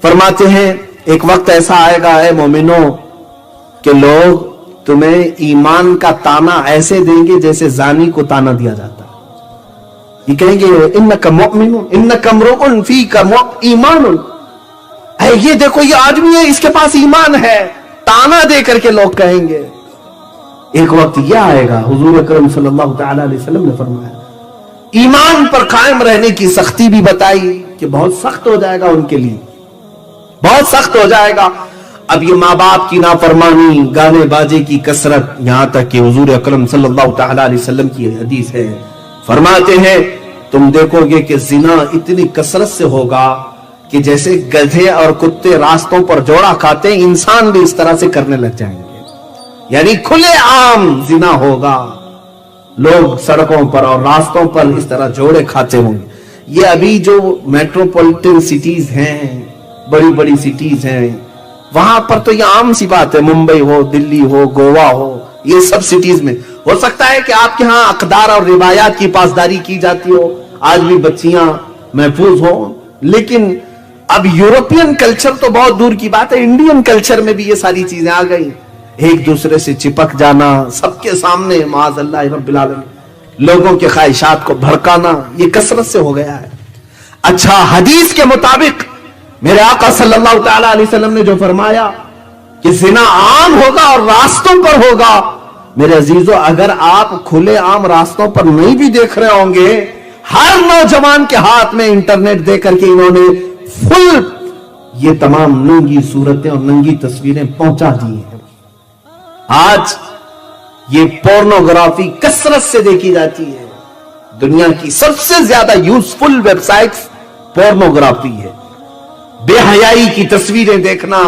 فرماتے ہیں ایک وقت ایسا آئے گا اے مومنوں کہ لوگ تمہیں ایمان کا تانا ایسے دیں گے جیسے زانی کو تانا دیا جاتا ہے. یہ کہیں گے انکا مؤمن, انکا امرؤ فیک ایمان, یہ دیکھو یہ آدمی ہے, اس کے پاس ایمان ہے, تانا دے کر کے لوگ کہیں گے. ایک وقت یہ آئے گا, حضور اکرم صلی اللہ تعالی علیہ وسلم نے فرمایا, ایمان پر قائم رہنے کی سختی بھی بتائی کہ بہت سخت ہو جائے گا ان کے لیے, بہت سخت ہو جائے گا. اب یہ ماں باپ کی نافرمانی, گانے باجے کی کثرت, یہاں تک کہ حضور اکرم صلی اللہ تعالی علیہ وسلم کی حدیث ہے, فرماتے ہیں تم دیکھو گے کہ زنا اتنی کثرت سے ہوگا کہ جیسے گدھے اور کتے راستوں پر جوڑا کھاتے ہیں, انسان بھی اس طرح سے کرنے لگ جائیں گے. یعنی کھلے عام زنا ہوگا, لوگ سڑکوں پر اور راستوں پر اس طرح جوڑے کھاتے ہوں گے. یہ ابھی جو میٹروپولیٹن سٹیز ہیں, بڑی بڑی سٹیز ہیں, وہاں پر تو یہ عام سی بات ہے, ممبئی ہو, دلی ہو, گوا ہو, یہ سب سٹیز میں ہو سکتا ہے کہ آپ کے ہاں اقدار اور روایات کی پاسداری کی جاتی ہو, آج بھی بچیاں محفوظ ہوں. لیکن اب یورپین کلچر تو بہت دور کی بات ہے, انڈین کلچر میں بھی یہ ساری چیزیں آ گئی. ایک دوسرے سے چپک جانا, سب کے سامنے معاذ اللہ رب العالمین, لوگوں کے خواہشات کو بھڑکانا, یہ کثرت سے ہو گیا ہے. اچھا, حدیث کے مطابق میرے آقا صلی اللہ تعالی علیہ وسلم نے جو فرمایا کہ زنا عام ہوگا اور راستوں پر ہوگا, میرے عزیزو اگر آپ کھلے عام راستوں پر نہیں بھی دیکھ رہے ہوں گے, ہر نوجوان کے ہاتھ میں انٹرنیٹ دے کر کے انہوں نے فل یہ تمام ننگی صورتیں اور ننگی تصویریں پہنچا دی ہیں. آج یہ پورنوگرافی کثرت سے دیکھی جاتی ہے. دنیا کی سب سے زیادہ یوزفل ویب سائٹس پورنوگرافی ہے. بے حیائی کی تصویریں دیکھنا,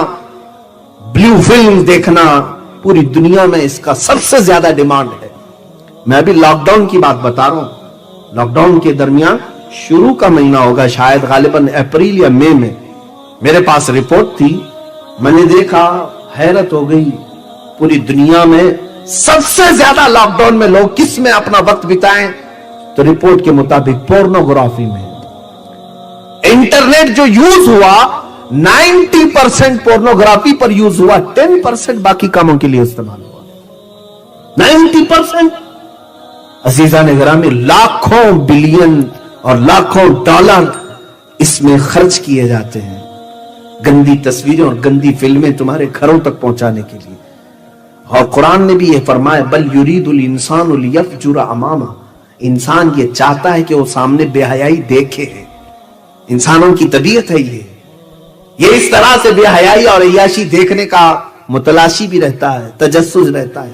بلیو فلم دیکھنا, پوری دنیا میں اس کا سب سے زیادہ ڈیمانڈ ہے. میں ابھی لاک ڈاؤن کی بات بتا رہا ہوں. لاک ڈاؤن کے درمیان شروع کا مہینہ ہوگا, شاید غالباً اپریل یا مئی میں, میرے پاس رپورٹ تھی, میں نے دیکھا, حیرت ہو گئی. پوری دنیا میں سب سے زیادہ لاک ڈاؤن میں لوگ کس میں اپنا وقت بتائیں, تو رپورٹ کے مطابق پورنوگرافی میں. انٹرنیٹ جو یوز ہوا 90% پورنوگرافی پر یوز ہوا, 10% باقی کاموں کے لیے استعمال ہوا. 90%. عزیزان گرامی, لاکھوں بلین اور لاکھوں ڈالر اس میں خرچ کیے جاتے ہیں. گندی تصویریں اور گندی فلمیں تمہارے گھروں تک پہنچانے کے لیے. اور قرآن نے بھی یہ فرمایا بل یرید الانسان لیفجر امامہ، انسان یہ چاہتا ہے کہ وہ سامنے بے حیائی دیکھے. انسانوں کی طبیعت ہے یہ اس طرح سے بے حیائی اور عیاشی دیکھنے کا متلاشی بھی رہتا ہے، تجسس رہتا ہے.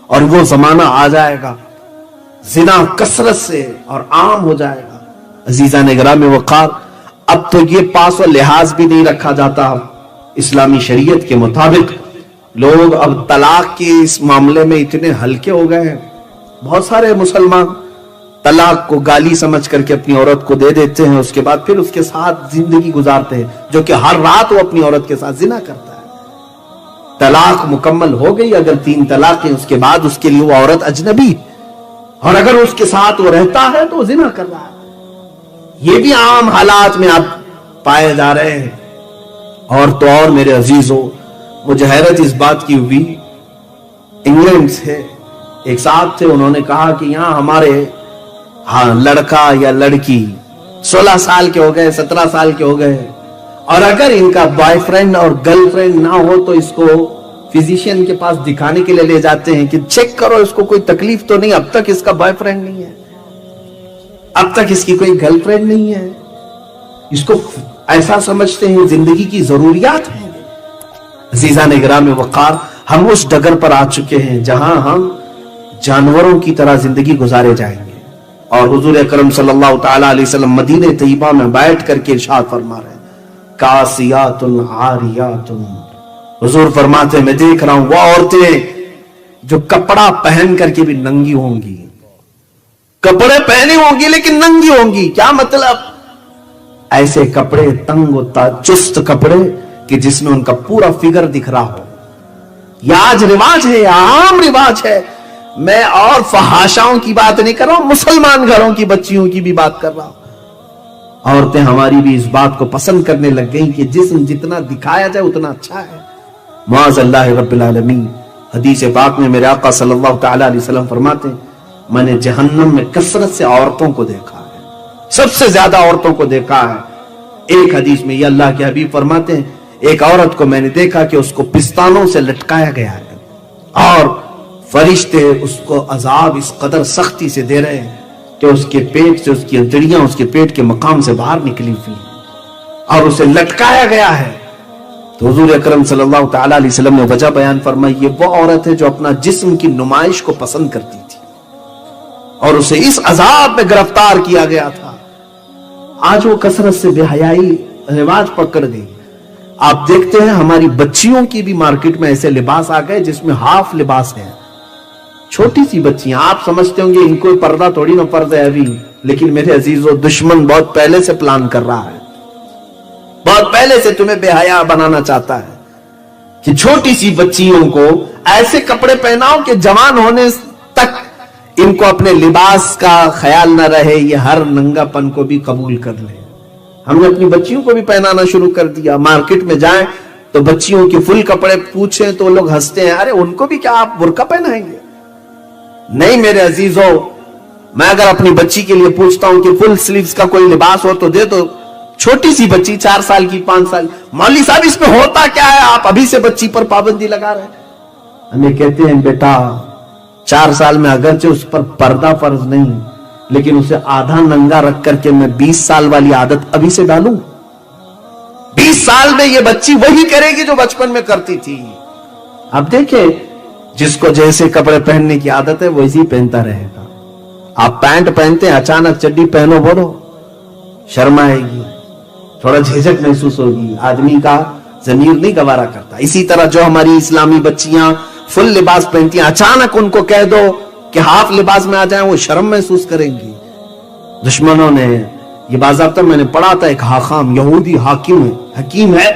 اور وہ زمانہ آ جائے گا زنا کثرت سے اور عام ہو جائے گا. عزیزان گرامی وقار، اب تو یہ پاس و لحاظ بھی نہیں رکھا جاتا اسلامی شریعت کے مطابق. لوگ اب طلاق کے اس معاملے میں اتنے ہلکے ہو گئے ہیں. بہت سارے مسلمان طلاق کو گالی سمجھ کر کے اپنی عورت کو دے دیتے ہیں، اس کے بعد پھر اس کے ساتھ زندگی گزارتے ہیں، جو کہ ہر رات وہ اپنی عورت کے ساتھ زنا کرتا ہے. طلاق مکمل ہو گئی، اگر 3 طلاقیں اس کے بعد اس کے لیے وہ عورت اجنبی، اور اگر اس کے ساتھ وہ رہتا ہے تو وہ زنا کر رہا ہے. یہ بھی عام حالات میں اب پائے جا رہے ہیں. اور تو اور میرے عزیزوں، مجھے حیرت اس بات کی ہوئی، انگلینڈ سے ایک صاحب تھے، انہوں نے کہا کہ یہاں ہمارے لڑکا یا لڑکی 16 سال کے ہو گئے، 17 سال کے ہو گئے، اور اگر ان کا بوائے فرینڈ اور گرل فرینڈ نہ ہو تو اس کو فزیشین کے پاس دکھانے کے لیے لے جاتے ہیں کہ چیک کرو اس کو کوئی تکلیف تو نہیں، اب تک اس کا بوائے فرینڈ نہیں ہے، اب تک اس کی کوئی گرل فرینڈ نہیں ہے. اس کو ایسا سمجھتے ہیں زندگی کی ضروریات ہیں. عزیزان گرامی وقار، ہم اس ڈگر پر آ چکے ہیں جہاں ہم جانوروں کی طرح زندگی گزارے جائیں گے. اور حضور اکرم صلی اللہ تعالی علیہ وسلم مدینہ طیبہ میں بیٹھ کر کے ارشاد فرما رہے ہیں کاسیات عاریات. حضور فرماتے ہیں میں دیکھ رہا ہوں وہ عورتیں جو کپڑا پہن کر کے بھی ننگی ہوں گی، کپڑے پہنے ہوں گی لیکن ننگی ہوں گی. کیا مطلب؟ ایسے کپڑے تنگ و چست کپڑے کہ جس میں ان کا پورا فگر دکھ رہا ہو. یہ آج رواج ہے، عام رواج ہے. میں اور فحاشاؤں کی بات نہیں کر رہا ہوں، مسلمان گھروں کی بچیوں کی بھی بات کر رہا ہوں. عورتیں ہماری بھی اس بات کو پسند کرنے لگ گئیں کہ جسم جتنا دکھایا جائے اتنا اچھا ہے. معاذ اللہ رب العالمین. حدیث پاک میں میرے آقا صلی اللہ تعالی علیہ وسلم فرماتے ہیں میں نے جہنم میں کثرت سے عورتوں کو دیکھا ہے، سب سے زیادہ عورتوں کو دیکھا ہے. ایک حدیث میں یہ اللہ کے حبیب فرماتے ہیں ایک عورت کو میں نے دیکھا کہ اس کو پستانوں سے لٹکایا گیا ہے اور فرشتے اس کو عذاب اس قدر سختی سے دے رہے ہیں کہ اس کے پیٹ سے اس کی انتڑیاں اس کے پیٹ کے مقام سے باہر نکلی ہوئی اور اسے لٹکایا گیا ہے. تو حضور اکرم صلی اللہ تعالی علیہ وسلم نے وجہ بیان فرمائی یہ وہ عورت ہے جو اپنا جسم کی نمائش کو پسند کرتی تھی اور اسے اس عذاب میں گرفتار کیا گیا تھا. آج وہ کثرت سے بے حیائی رواج پکڑ گئی. آپ دیکھتے ہیں ہماری بچیوں کی بھی مارکیٹ میں ایسے لباس آ گئے جس میں ہاف لباس ہے. چھوٹی سی بچیاں، آپ سمجھتے ہوں گے ان کو پردہ تھوڑی نہ فرض ہے ابھی، لیکن میرے عزیزو دشمن بہت پہلے سے پلان کر رہا ہے، بہت پہلے سے تمہیں بے حیا بنانا چاہتا ہے کہ چھوٹی سی بچیوں کو ایسے کپڑے پہناؤ کہ جوان ہونے تک ان کو اپنے لباس کا خیال نہ رہے، یہ ہر ننگا پن کو بھی قبول کر لے. ہم نے اپنی بچیوں کو بھی پہنانا شروع کر دیا. مارکیٹ میں جائیں تو بچیوں کے فل کپڑے پوچھیں تو لوگ ہنستے ہیں، ارے ان کو بھی کیا آپ برقع پہنائیں گے؟ نہیں میرے عزیزو، میں اگر اپنی بچی کے لیے پوچھتا ہوں کہ فل سلیوز کا کوئی لباس ہو تو دے دو. چھوٹی سی بچی 4 سال کی 5 سال، مولوی صاحب اس میں ہوتا کیا ہے، آپ ابھی سے بچی پر پابندی لگا رہے ہیں. ہمیں کہتے ہیں بیٹا 4 سال میں اگرچہ اس پر پردہ فرض نہیں لیکن اسے آدھا ننگا رکھ کر کے میں 20 سال والی عادت ابھی سے ڈالوں. 20 سال میں یہ بچی وہی کرے گی جو بچپن میں کرتی تھی. اب دیکھیں جس کو جیسے کپڑے پہننے کی عادت ہے ویسے پہنتا رہے گا. آپ پینٹ پہنتے ہیں اچانک چڈی پہنو بولو شرم آئے گی، تھوڑا جھجک محسوس ہوگی، آدمی کا ضمیر نہیں گوارا کرتا. اسی طرح جو ہماری اسلامی بچیاں فل لباس پہنتی ہیں اچانک ان کو کہہ دو کہ ہاف لباس میں آ جائیں وہ شرم محسوس کریں گی. دشمنوں نے یہ باضابطہ میں نے پڑھا تھا، ایک حاکم یہودی حکیم ہے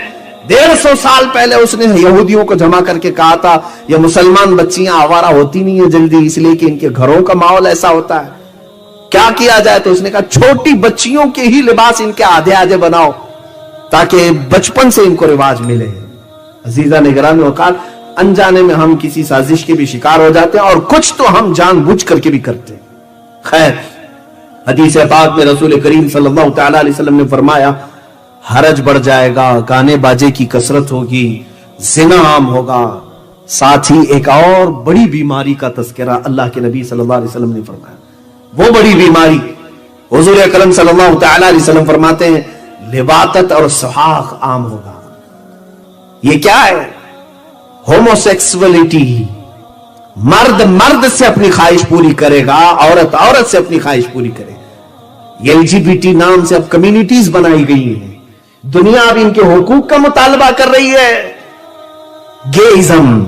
150 سال پہلے اس نے یہودیوں کو جمع کر کے کہا تھا یہ مسلمان بچیاں آوارہ ہوتی نہیں ہیں جلدی اس لیے کہ ان کے گھروں کا ماحول ایسا ہوتا ہے، کیا کیا جائے؟ تو اس نے کہا چھوٹی بچیوں کے ہی لباس ان کے آدھے آدھے بناؤ تاکہ بچپن سے ان کو رواج ملے. عزیزہ نگران وقار، انجانے میں ہم کسی سازش کے بھی شکار ہو جاتے ہیں اور کچھ تو ہم جان بوجھ کر کے بھی کرتے ہیں. خیر، حدیث پاک میں رسول کریم صلی اللہ تعالی علیہ وسلم نے فرمایا حرج بڑھ جائے گا، گانے باجے کی کثرت ہوگی، زنا عام ہوگا. ساتھ ہی ایک اور بڑی بیماری کا تذکرہ اللہ کے نبی صلی اللہ علیہ وسلم نے فرمایا. وہ بڑی بیماری حضور اکرم صلی اللہ تعالی علیہ وسلم فرماتے ہیں لواطت اور سحاق عام ہوگا. یہ کیا ہے؟ ہوموسیکسولیٹی. مرد مرد سے اپنی خواہش پوری کرے گا، عورت عورت سے اپنی خواہش پوری کرے گا. یہ LGBT نام سے اب کمیونٹیز بنائی گئی ہیں. دنیا اب ان کے حقوق کا مطالبہ کر رہی ہے. گےازم.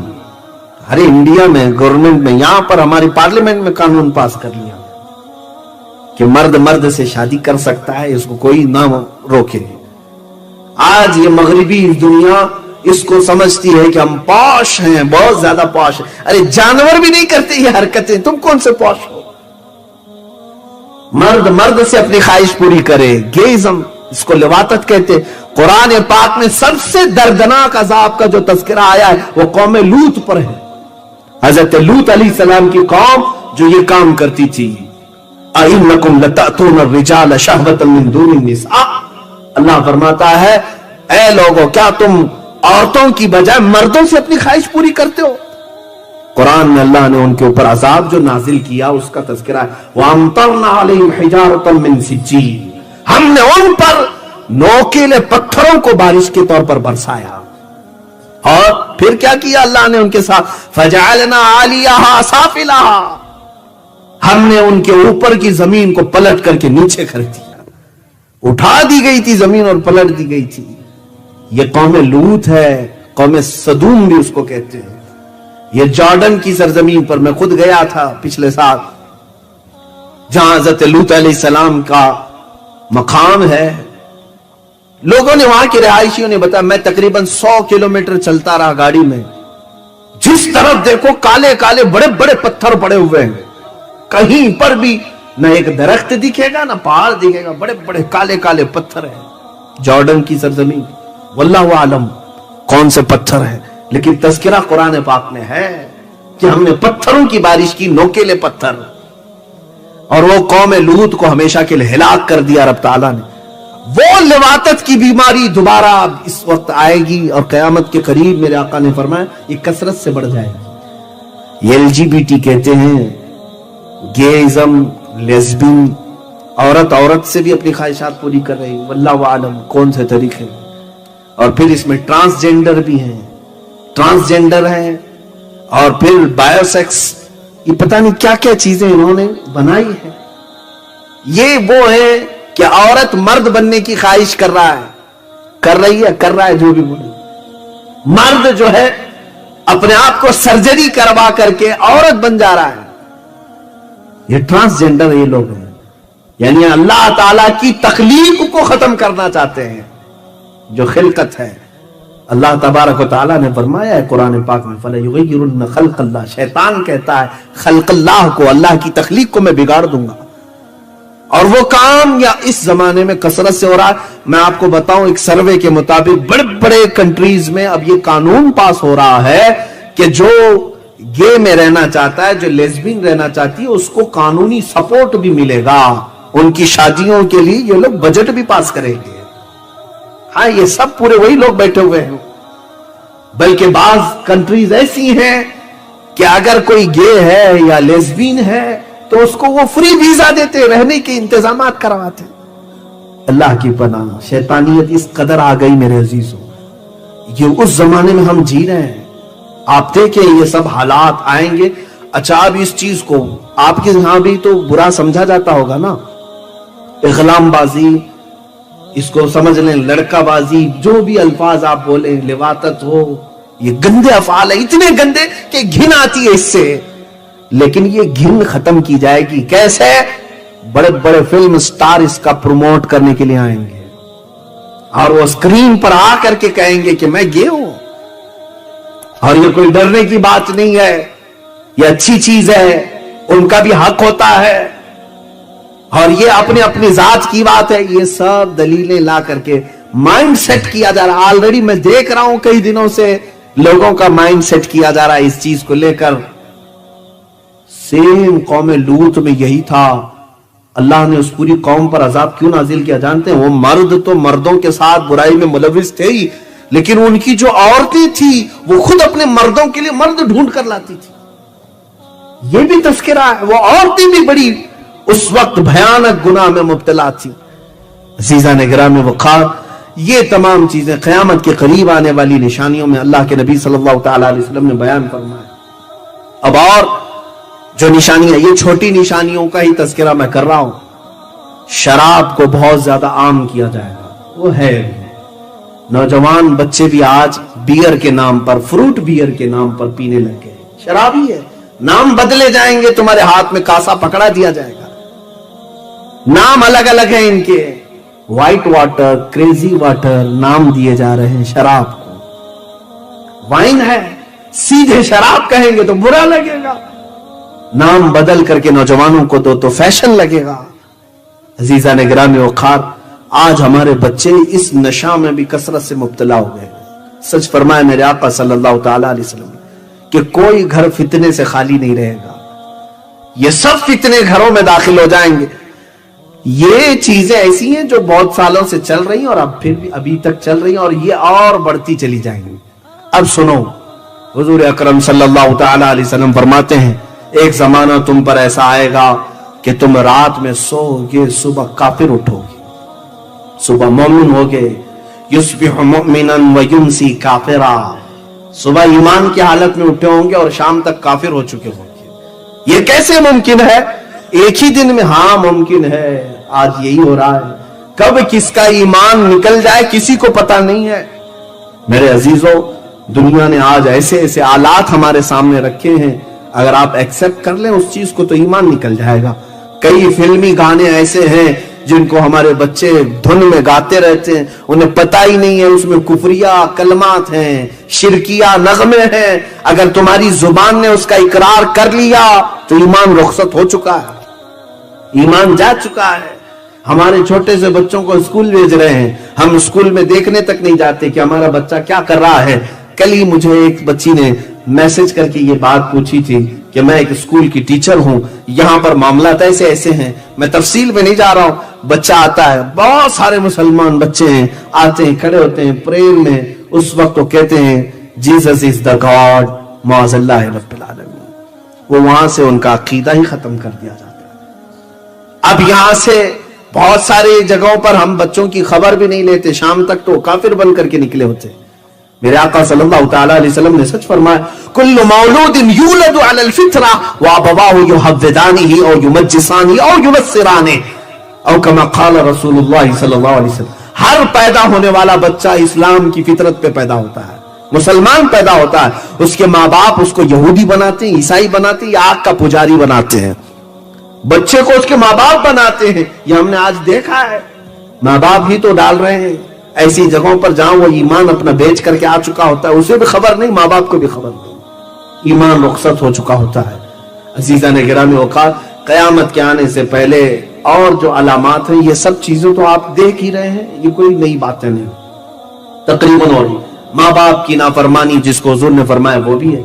ارے انڈیا میں گورنمنٹ میں، یہاں پر ہماری پارلیمنٹ میں قانون پاس کر لیا کہ مرد مرد سے شادی کر سکتا ہے، اس کو کوئی نہ روکے. آج یہ مغربی دنیا اس کو سمجھتی ہے کہ ہم پوش ہیں، بہت زیادہ پوش ہیں. ارے جانور بھی نہیں کرتے یہ حرکتیں، تم کون سے پوش ہو؟ مرد مرد سے اپنی خواہش پوری کرے. گےازم، اس کو لواطت کہتے. قرآن پاک میں سب سے دردناک عذاب کا جو تذکرہ آیا ہے وہ قوم لوط پر ہے. حضرت لوط علیہ السلام کی قوم جو یہ کام کرتی تھی. اِنَّكُمْ لَتَأْتُونَ الرِّجَالَ شَهْوَةً مِّن دُونِ النِّسَاءِ. اللہ فرماتا ہے اے لوگو، کیا تم عورتوں کی بجائے مردوں سے اپنی خواہش پوری کرتے ہو؟ قرآن میں اللہ نے ان کے اوپر عذاب جو نازل کیا اس کا تذکرہ ہے. وَأَمْطَرْنَا عَلَيْهِمْ حِجَارَةً مِّن سِجِّيلٍ. ہم نے ان پر نوکیلے پتھروں کو بارش کے طور پر برسایا. اور پھر کیا کیا اللہ نے ان کے ساتھ؟ فَجَعَلْنَا عَالِيَهَا سَافِلَهَا. ہم نے ان کے اوپر کی زمین کو پلٹ کر کے نیچے کر دیا. اٹھا دی گئی تھی زمین اور پلٹ دی گئی تھی. یہ قوم لوط ہے، قوم سدوم بھی اس کو کہتے ہیں. یہ جارڈن کی سرزمین پر میں خود گیا تھا پچھلے سال، جہاں حضرت لوط علیہ السلام کا مقام ہے. لوگوں نے، وہاں کے رہائشیوں نے بتایا، میں تقریباً 100 کلومیٹر چلتا رہا گاڑی میں. جس طرف دیکھو کالے کالے بڑے بڑے پتھر پڑے ہوئے ہیں. کہیں پر بھی نہ ایک درخت دکھے گا نہ پہاڑ دکھے گا، بڑے بڑے کالے کالے پتھر ہیں. جارڈن کی سرزمین، واللہ عالم کون سے پتھر ہیں، لیکن تذکرہ قرآن پاک میں ہے کہ ہم نے پتھروں کی بارش کی، نوکیلے پتھر. اور وہ قوم لوط کو ہمیشہ کے لیے ہلاک کر دیا رب تعالیٰ نے. وہ لواطت کی بیماری دوبارہ اس وقت آئے گی اور قیامت کے قریب میرے آقا نے فرمایا یہ کثرت سے بڑھ جائے گی. یہ LGBT کہتے ہیں، گےازم، لیزبین. عورت عورت سے بھی اپنی خواہشات پوری کر رہی، واللہ عالم کون سے طریقے. اور پھر اس میں ٹرانسجینڈر بھی ہیں، ٹرانسجینڈر ہیں، اور پھر بایو سیکس. یہ پتہ نہیں کیا کیا چیزیں انہوں نے بنائی ہیں. یہ وہ ہے کہ عورت مرد بننے کی خواہش کر رہا ہے، کر رہی ہے، کر رہا ہے، جو بھی بولے. مرد جو ہے اپنے آپ کو سرجری کروا کر کے عورت بن جا رہا ہے. یہ ٹرانسجینڈر یہ لوگ ہیں، یعنی اللہ تعالیٰ کی تخلیق کو ختم کرنا چاہتے ہیں. جو خلقت ہے، اللہ تبارک و تعالیٰ نے فرمایا ہے قرآن پاک میں فَلَيُغَيِّرُنَّ خَلْقَ اللَّهِ. شیطان کہتا ہے خلق اللہ کو، اللہ کی تخلیق کو میں بگاڑ دوں گا. اور وہ کام یا اس زمانے میں کثرت سے ہو رہا ہے. میں آپ کو بتاؤں، ایک سروے کے مطابق بڑے بڑے کنٹریز میں اب یہ قانون پاس ہو رہا ہے کہ جو گے میں رہنا چاہتا ہے، جو لیزبین رہنا چاہتی ہے، اس کو قانونی سپورٹ بھی ملے گا. ان کی شادیوں کے لیے یہ لوگ بجٹ بھی پاس کریں گے. ہاں، یہ سب پورے وہی لوگ بیٹھے ہوئے ہیں. بلکہ بعض کنٹریز ایسی ہیں کہ اگر کوئی گے ہے یا لیزبین ہے تو اس کو وہ فری ویزا دیتے، رہنے کے انتظامات کرواتے. اللہ کی پناہ، شیطانیت اس قدر آ گئی میرے عزیزوں. یہ اس زمانے میں ہم جی رہے ہیں. آپ دیکھیں یہ سب حالات آئیں گے. اچھا، اب اس چیز کو آپ کے یہاں بھی تو برا سمجھا جاتا ہوگا نا. اغلام بازی، اس کو سمجھ لیں لڑکا بازی، جو بھی الفاظ آپ بولیں، لواطت ہو، یہ گندے افعال ہیں، اتنے گندے کہ گھن آتی ہے اس سے. لیکن یہ گھن ختم کی جائے گی کیسے؟ بڑے بڑے فلم سٹار اس کا پروموٹ کرنے کے لیے آئیں گے اور وہ اسکرین پر آ کر کے کہیں گے کہ میں گے ہوں. اور یہ کوئی ڈرنے کی بات نہیں ہے، یہ اچھی چیز ہے، ان کا بھی حق ہوتا ہے. اور یہ اپنے اپنی ذات کی بات ہے. یہ سب دلیلیں لا کر کے مائنڈ سیٹ کیا جا رہا. آلریڈی میں دیکھ رہا ہوں کئی دنوں سے لوگوں کا مائنڈ سیٹ کیا جا رہا ہے اس چیز کو لے کر. سیم قوم لوط میں یہی تھا. اللہ نے اس پوری قوم پر عذاب کیوں نازل کیا جانتے ہیں؟ وہ مرد تو مردوں کے ساتھ برائی میں ملوث تھے ہی، لیکن ان کی جو عورتیں تھی وہ خود اپنے مردوں کے لیے مرد ڈھونڈ کر لاتی تھی. یہ بھی تذکرہ ہے. وہ عورتیں بھی بڑی اس وقت بھیانک گناہ میں مبتلا تھی. عزیزان گرامی وقار، یہ تمام چیزیں قیامت کے قریب آنے والی نشانیوں میں اللہ کے نبی صلی اللہ تعالی علیہ وسلم نے بیان فرمایا. اب اور جو نشانیاں، یہ چھوٹی نشانیوں کا ہی تذکرہ میں کر رہا ہوں. شراب کو بہت زیادہ عام کیا جائے گا، وہ ہے. نوجوان بچے بھی آج بیئر کے نام پر، فروٹ بیئر کے نام پر پینے لگ گئے. شرابی ہے، نام بدلے جائیں گے، تمہارے ہاتھ میں کاسا پکڑا دیا جائے گا. نام الگ الگ ہیں ان کے، وائٹ واٹر، کریزی واٹر نام دیے جا رہے ہیں شراب کو. وائن ہے، سیدھے شراب کہیں گے تو برا لگے گا، نام بدل کر کے نوجوانوں کو دو تو فیشن لگے گا. عزیزان گرامی وقار، آج ہمارے بچے اس نشہ میں بھی کثرت سے مبتلا ہو گئے. سچ فرمایا میرے آقا صلی اللہ تعالی علیہ وسلم کہ کوئی گھر فتنے سے خالی نہیں رہے گا. یہ سب فتنے گھروں میں داخل ہو جائیں گے. یہ چیزیں ایسی ہیں جو بہت سالوں سے چل رہی ہیں اور اب پھر بھی ابھی تک چل رہی ہیں اور یہ اور بڑھتی چلی جائیں گی. اب سنو، حضور اکرم صلی اللہ تعالی علیہ وسلم فرماتے ہیں ایک زمانہ تم پر ایسا آئے گا کہ تم رات میں سو گے، صبح کافر اٹھو گے، صبح مومن ہوگے. یصبح مؤمنا ویمسی کافرا، صبح ایمان کی حالت میں اٹھے ہوں گے اور شام تک کافر ہو چکے ہوں گے. یہ کیسے ممکن ہے ایک ہی دن میں؟ ہاں ممکن ہے، آج یہی ہو رہا ہے. کب کس کا ایمان نکل جائے کسی کو پتہ نہیں ہے. میرے عزیزوں، دنیا نے آج ایسے ایسے آلات ہمارے سامنے رکھے ہیں، اگر آپ ایکسپٹ کر لیں اس چیز کو تو ایمان نکل جائے گا. کئی فلمی گانے ایسے ہیں جن کو ہمارے بچے دھن میں گاتے رہتے ہیں، انہیں پتہ ہی نہیں ہے اس میں کفریہ کلمات ہیں، شرکیہ نغمے ہیں. اگر تمہاری زبان نے اس کا اقرار کر لیا تو ایمان رخصت ہو چکا ہے، ایمان جا چکا ہے. ہمارے چھوٹے سے بچوں کو اسکول بھیج رہے ہیں، ہم اسکول میں دیکھنے تک نہیں جاتے کہ ہمارا بچہ کیا کر رہا ہے. کل ہی مجھے ایک بچی نے میسج کر کے یہ بات پوچھی تھی کہ میں ایک اسکول کی ٹیچر ہوں، یہاں پر معاملات ایسے ایسے ہیں. میں تفصیل میں نہیں جا رہا ہوں. بچہ آتا ہے، بہت سارے مسلمان بچے ہیں، آتے ہیں، کھڑے ہوتے ہیں پریئر میں. اس وقت وہ کہتے ہیں جیسس از دا گاڈ معاذ اللہ رب العالمین. وہ وہاں سے ان کا عقیدہ ہی ختم کر دیا جاتا ہے. اب یہاں سے بہت ساری جگہوں پر ہم بچوں کی خبر بھی نہیں لیتے، شام تک تو کافر بن کر کے نکلے ہوتے. میرے آقا صلی اللہ تعالی علیہ وسلم نے سچ فرمایا کل مولود یولد علی الفطرہ وابواہ یحودانہ او یمجسانہ او ینصرانہ او کما قال رسول اللہ صلی اللہ علیہ وسلم. ہر پیدا ہونے والا بچہ اسلام کی فطرت پہ پیدا ہوتا ہے، مسلمان پیدا ہوتا ہے. اس کے ماں باپ اس کو یہودی بناتے ہیں، عیسائی بناتے ہیں یا آگ کا پجاری بناتے ہیں. بچے کو اس کے ماں باپ بناتے ہیں. یہ ہم نے آج دیکھا ہے، ماں باپ ہی تو ڈال رہے ہیں ایسی جگہوں پر جہاں وہ ایمان اپنا بیچ کر کے آ چکا ہوتا ہے، اسے بھی خبر نہیں، ماں باپ کو بھی خبر نہیں، ایمان رخصت ہو چکا ہوتا ہے. عزیزان گرامی اوقات، قیامت کے آنے سے پہلے اور جو علامات ہیں یہ سب چیزیں تو آپ دیکھ ہی رہے ہیں، یہ کوئی نئی باتیں نہیں تقریباً. اور ماں باپ کی نافرمانی جس کو حضور نے فرمایا وہ بھی ہے.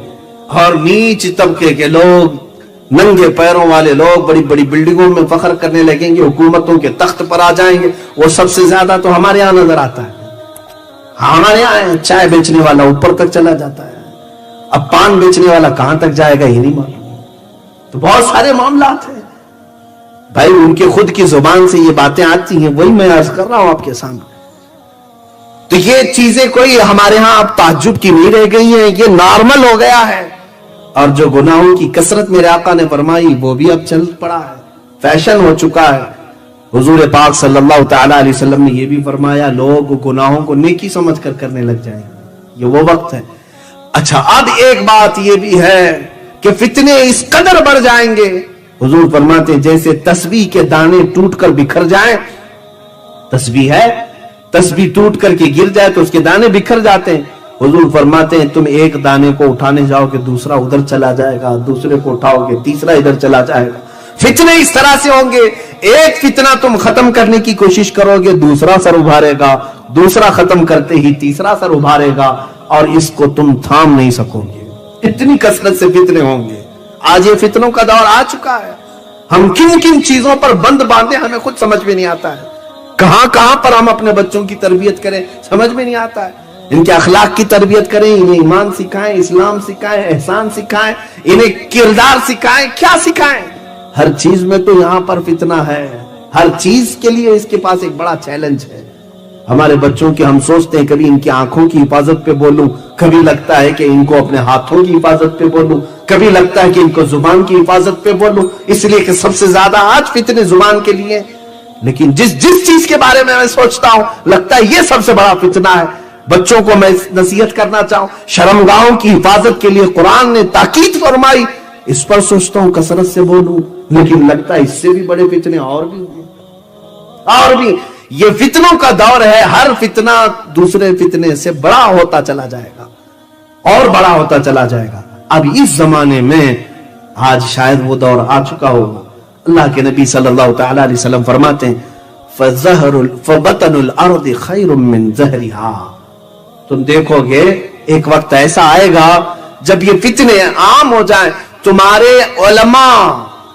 اور نیچ طبقے کے لوگ، ننگے پیروں والے لوگ بڑی بڑی بلڈنگوں میں فخر کرنے لگیں گے، حکومتوں کے تخت پر آ جائیں گے. وہ سب سے زیادہ تو ہمارے یہاں نظر آتا ہے. ہمارے یہاں چائے بیچنے والا اوپر تک چلا جاتا ہے، اب پان بیچنے والا کہاں تک جائے گا یہ نہیں معلوم. تو بہت سارے معاملات ہیں بھائی، ان کے خود کی زبان سے یہ باتیں آتی ہیں، وہی میں عرض کر رہا ہوں آپ کے سامنے. تو یہ چیزیں کوئی ہمارے ہاں اب تعجب کی نہیں رہ گئی ہیں، یہ نارمل ہو گیا ہے. اور جو گناہوں کی کثرت میرے آقا نے فرمائی وہ بھی اب چل پڑا ہے، فیشن ہو چکا ہے. حضور پاک صلی اللہ تعالی علیہ وسلم نے یہ بھی فرمایا لوگ گناہوں کو نیکی سمجھ کر کرنے لگ جائیں گے، یہ وہ وقت ہے. اچھا، اب ایک بات یہ بھی ہے کہ فتنے اس قدر بڑھ جائیں گے. حضور فرماتے ہیں جیسے تسبیح کے دانے ٹوٹ کر بکھر جائیں، تسبیح ہے، تسبیح ٹوٹ کر کے گر جائے تو اس کے دانے بکھر جاتے ہیں. حضور فرماتے ہیں تم ایک دانے کو اٹھانے جاؤ کہ دوسرا ادھر چلا جائے گا، دوسرے کو اٹھاؤ گے تیسرا ادھر چلا جائے گا. فتنے اس طرح سے ہوں گے، ایک فتنہ تم ختم کرنے کی کوشش کرو گے دوسرا سر ابھارے گا، دوسرا ختم کرتے ہی تیسرا سر ابھارے گا، اور اس کو تم تھام نہیں سکو گے. اتنی کثرت سے فتنے ہوں گے. آج یہ فتنوں کا دور آ چکا ہے. ہم کن کن چیزوں پر بند باندھے ہمیں خود سمجھ میں نہیں آتا ہے. کہاں کہاں پر ہم اپنے بچوں کی تربیت کریں سمجھ میں نہیں آتا ہے. ان کے اخلاق کی تربیت کریں, انہیں ایمان سکھائیں, اسلام سکھائیں, احسان سکھائیں, انہیں کردار سکھائیں, کیا سکھائیں. ہر چیز میں تو یہاں پر فتنہ ہے, ہر چیز کے لیے اس کے پاس ایک بڑا چیلنج ہے. ہمارے بچوں کے ہم سوچتے ہیں کبھی ان کی آنکھوں کی حفاظت پہ بولوں, کبھی لگتا ہے کہ ان کو اپنے ہاتھوں کی حفاظت پہ بولوں, کبھی لگتا ہے کہ ان کو زبان کی حفاظت پہ بولوں, اس لیے کہ سب سے زیادہ آج فتنے زبان کے لیے. لیکن جس چیز کے بارے میں سوچتا ہوں لگتا ہے یہ سب سے بڑا فتنہ ہے. بچوں کو میں نصیحت کرنا چاہوں, شرمگاہوں کی حفاظت کے لیے قرآن نے تاکید فرمائی, اس پر سوچتا ہوں کثرت سے بولوں, لیکن لگتا ہے اس سے بھی بڑے فتنے اور بھی. یہ فتنوں کا دور ہے, ہر فتنہ دوسرے فتنے سے بڑا ہوتا چلا جائے گا اور بڑا ہوتا چلا جائے گا. اب اس زمانے میں آج شاید وہ دور آ چکا ہوگا. اللہ کے نبی صلی اللہ تعالی علیہ وسلم فرماتے ہیں فَبَطَنُ الْأَرْضِ خَيْرٌ مِّن زَهْرِهَا. تم دیکھو گے ایک وقت ایسا آئے گا جب یہ فتنے عام ہو جائیں. تمہارے علماء,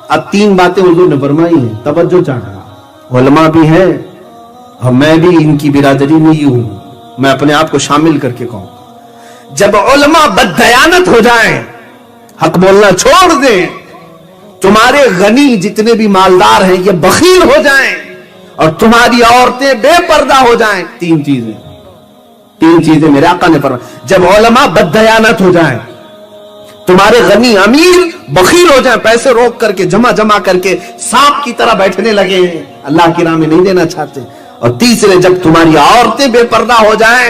اب 3 باتیں حضور نے فرمائی ہیں, توجہ چاہنا. علماء بھی ہیں اور میں بھی ان کی برادری میں ہی ہوں, میں اپنے آپ کو شامل کر کے کہوں. جب علماء بددیانت ہو جائیں, حق بولنا چھوڑ دیں, تمہارے غنی جتنے بھی مالدار ہیں یہ بخیل ہو جائیں, اور تمہاری عورتیں بے پردہ ہو جائیں. 3 چیزیں میرے آقا نے فرمایا. جب علماء بددیانت ہو جائیں, تمہارے غنی امیر بخیل ہو جائیں, پیسے روک کر کے جمع کر کے سانپ کی طرح بیٹھنے لگے ہیں, اللہ کی راہ میں نہیں دینا چاہتے. اور تیسرے, جب تمہاری عورتیں بے پردہ ہو جائیں,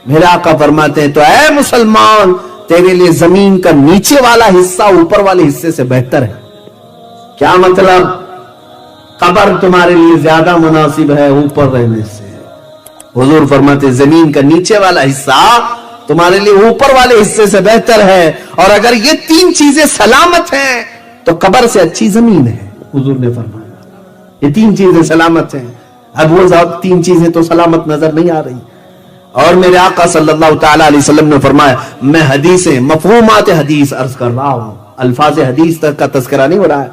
میرے آقا فرماتے ہیں تو اے مسلمان تیرے لیے زمین کا نیچے والا حصہ اوپر والے حصے سے بہتر ہے. کیا مطلب؟ قبر تمہارے لیے زیادہ مناسب ہے اوپر رہنے سے. حضور فرماتے ہیں زمین کا نیچے والا حصہ تمہارے لیے اوپر والے حصے سے بہتر ہے, اور اگر یہ 3 چیزیں سلامت ہیں تو قبر سے اچھی زمین ہے. حضور نے فرمایا یہ 3 چیزیں سلامت ہیں. اب وہ 3 چیزیں تو سلامت نظر نہیں آ رہی. اور میرے آقا صلی اللہ تعالی علیہ وسلم نے فرمایا, میں حدیثیں مفہومات حدیث عرض کر رہا ہوں, الفاظ حدیث تک کا تذکرہ نہیں ہو رہا ہے,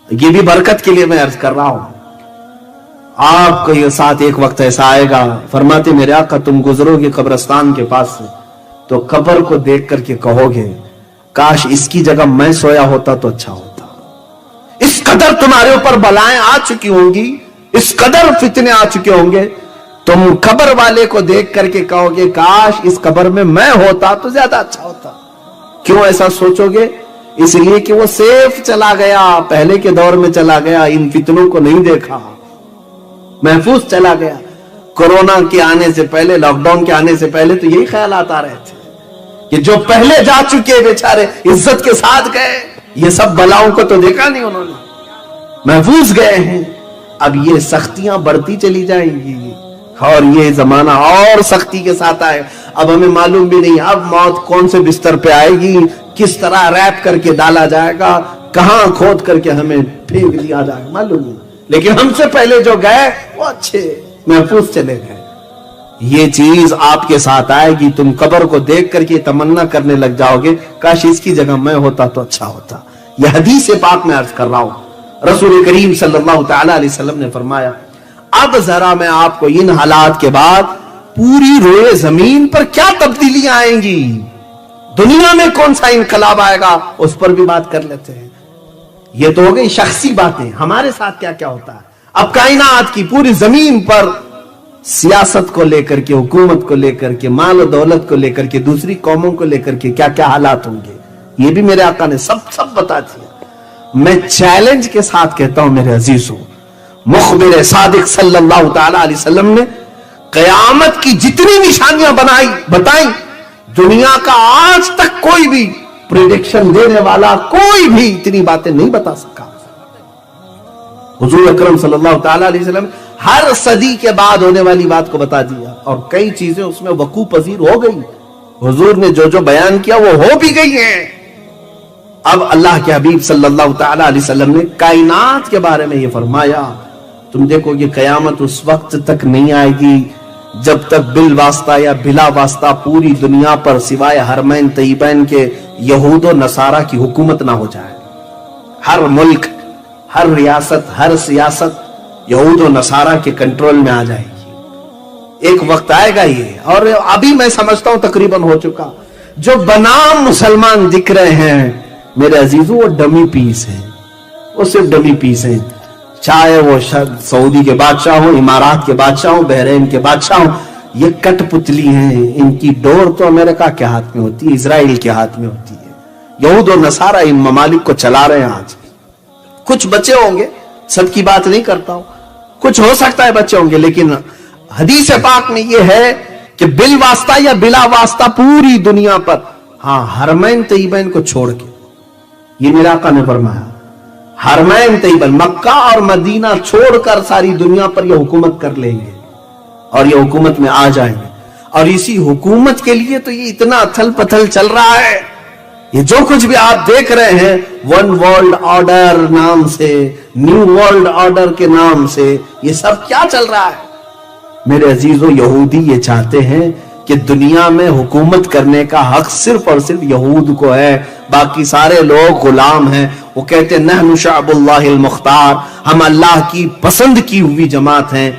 یہ بھی برکت کے لیے میں عرض کر رہا ہوں. آپ کے ساتھ ایک وقت ایسا آئے گا, فرماتے میرے آقا تم گزرو گے قبرستان کے پاس سے تو قبر کو دیکھ کر کے کہو گے کاش اس کی جگہ میں سویا ہوتا تو اچھا ہوتا. اس قدر تمہارے اوپر بلائیں آ چکی ہوں گی, اس قدر فتنے آ چکے ہوں گے, تم قبر والے کو دیکھ کر کے کہو گے کاش اس قبر میں میں ہوتا تو زیادہ اچھا ہوتا. کیوں ایسا سوچو گے؟ اس لیے کہ وہ سیف چلا گیا, پہلے کے دور میں چلا گیا, ان فتنوں کو نہیں دیکھا, محفوظ چلا گیا. کورونا کے آنے سے پہلے, لاک ڈاؤن کے آنے سے پہلے تو یہی خیالات آ رہے تھے کہ جو پہلے جا چکے بیچارے عزت کے ساتھ گئے, یہ سب بلاؤں کو تو دیکھا نہیں انہوں نے, محفوظ گئے ہیں. اب یہ سختیاں بڑھتی چلی جائیں گی اور یہ زمانہ اور سختی کے ساتھ آئے. اب ہمیں معلوم بھی نہیں اب موت کون سے بستر پہ آئے گی, کس طرح ریپ کر کے ڈالا جائے گا, کہاں کھود کر کے ہمیں پھینک دیا جائے گا, معلوم نہیں. لیکن ہم سے پہلے جو گئے وہ اچھے محفوظ چلے گئے. یہ چیز آپ کے ساتھ آئے گی, تم قبر کو دیکھ کر کے تمنا کرنے لگ جاؤ گے کاش اس کی جگہ میں ہوتا تو اچھا ہوتا. یہ حدیث پاک میں عرض کر رہا ہوں, رسول کریم صلی اللہ تعالی علیہ وسلم نے فرمایا اب ذرا میں آپ کو ان حالات کے بعد پوری روئے زمین پر کیا تبدیلیاں آئیں گی, دنیا میں کون سا انقلاب آئے گا, اس پر بھی بات کر لیتے ہیں. یہ تو ہو گئی شخصی باتیں, ہمارے ساتھ کیا کیا ہوتا ہے. اب کائنات کی پوری زمین پر سیاست کو لے کر کے, حکومت کو لے کر کے, مال و دولت کو لے کر کے, دوسری قوموں کو لے کر کے کیا کیا حالات ہوں گے, یہ بھی میرے آقا نے سب بتا دیا. میں چیلنج کے ساتھ کہتا ہوں میرے عزیزوں, مخبر صادق صلی اللہ تعالی علیہ وسلم نے قیامت کی جتنی نشانیاں بتائیں, دنیا کا آج تک کوئی بھی پریڈکشن دینے والا کوئی بھی اتنی باتیں نہیں بتا سکا. حضور اکرم صلی اللہ تعالی علیہ وسلم ہر صدی کے بعد ہونے والی بات کو بتا دیا, اور کئی چیزیں اس میں وقوع پذیر ہو گئی. حضور نے جو بیان کیا وہ ہو بھی گئی ہیں. اب اللہ کے حبیب صلی اللہ تعالی علیہ وسلم نے کائنات کے بارے میں یہ فرمایا, تم دیکھو یہ قیامت اس وقت تک نہیں آئے گی جب تک بالواسطہ یا بلا واسطہ پوری دنیا پر سوائے حرمین طیبین کے یہود و نصارہ کی حکومت نہ ہو جائے. ہر ملک ہر ریاست، ہر سیاست یہود و نصارہ کے کنٹرول میں آ جائے گی. ایک وقت آئے گا یہ، اور ابھی میں سمجھتا ہوں تقریباً ہو چکا. جو بنام مسلمان دکھ رہے ہیں میرے عزیزوں، وہ ڈمی پیس ہیں، وہ صرف ڈمی پیس ہیں. چاہے وہ سعودی کے بادشاہ ہوں، امارات کے بادشاہ ہوں، بحرین کے بادشاہ ہوں، یہ کٹ پتلی ہیں. ان کی ڈور تو امریکہ کے ہاتھ میں ہوتی ہے، اسرائیل کے ہاتھ میں ہوتی ہے. یہود و نصارہ ان ممالک کو چلا رہے ہیں. آج کچھ بچے ہوں گے، سب کی بات نہیں کرتا ہوں، کچھ ہو سکتا ہے بچے ہوں گے، لیکن حدیث پاک میں یہ ہے کہ بالواسطہ یا بلا واسطہ پوری دنیا پر، ہاں حرمین طیبین کو چھوڑ کے، یہ میرے آقا نے فرمایا، حرمین طیبین مکہ اور مدینہ چھوڑ کر ساری دنیا پر یہ حکومت کر لیں گے اور یہ حکومت میں آ جائیں گے. اور اسی حکومت کے لیے تو یہ اتنا اتھل پتھل چل رہا ہے. یہ جو کچھ بھی آپ دیکھ رہے ہیں ون ورلڈ آرڈر نام سے، نیو ورلڈ آرڈر کے نام سے، یہ سب کیا چل رہا ہے میرے عزیزوں؟ یہودی یہ چاہتے ہیں کہ دنیا میں حکومت کرنے کا حق صرف اور صرف یہود کو ہے، باقی سارے لوگ غلام ہیں. وہ کہتے ہیں نحن شعب اللہ المختار، ہم اللہ کی پسند کی ہوئی جماعت ہیں.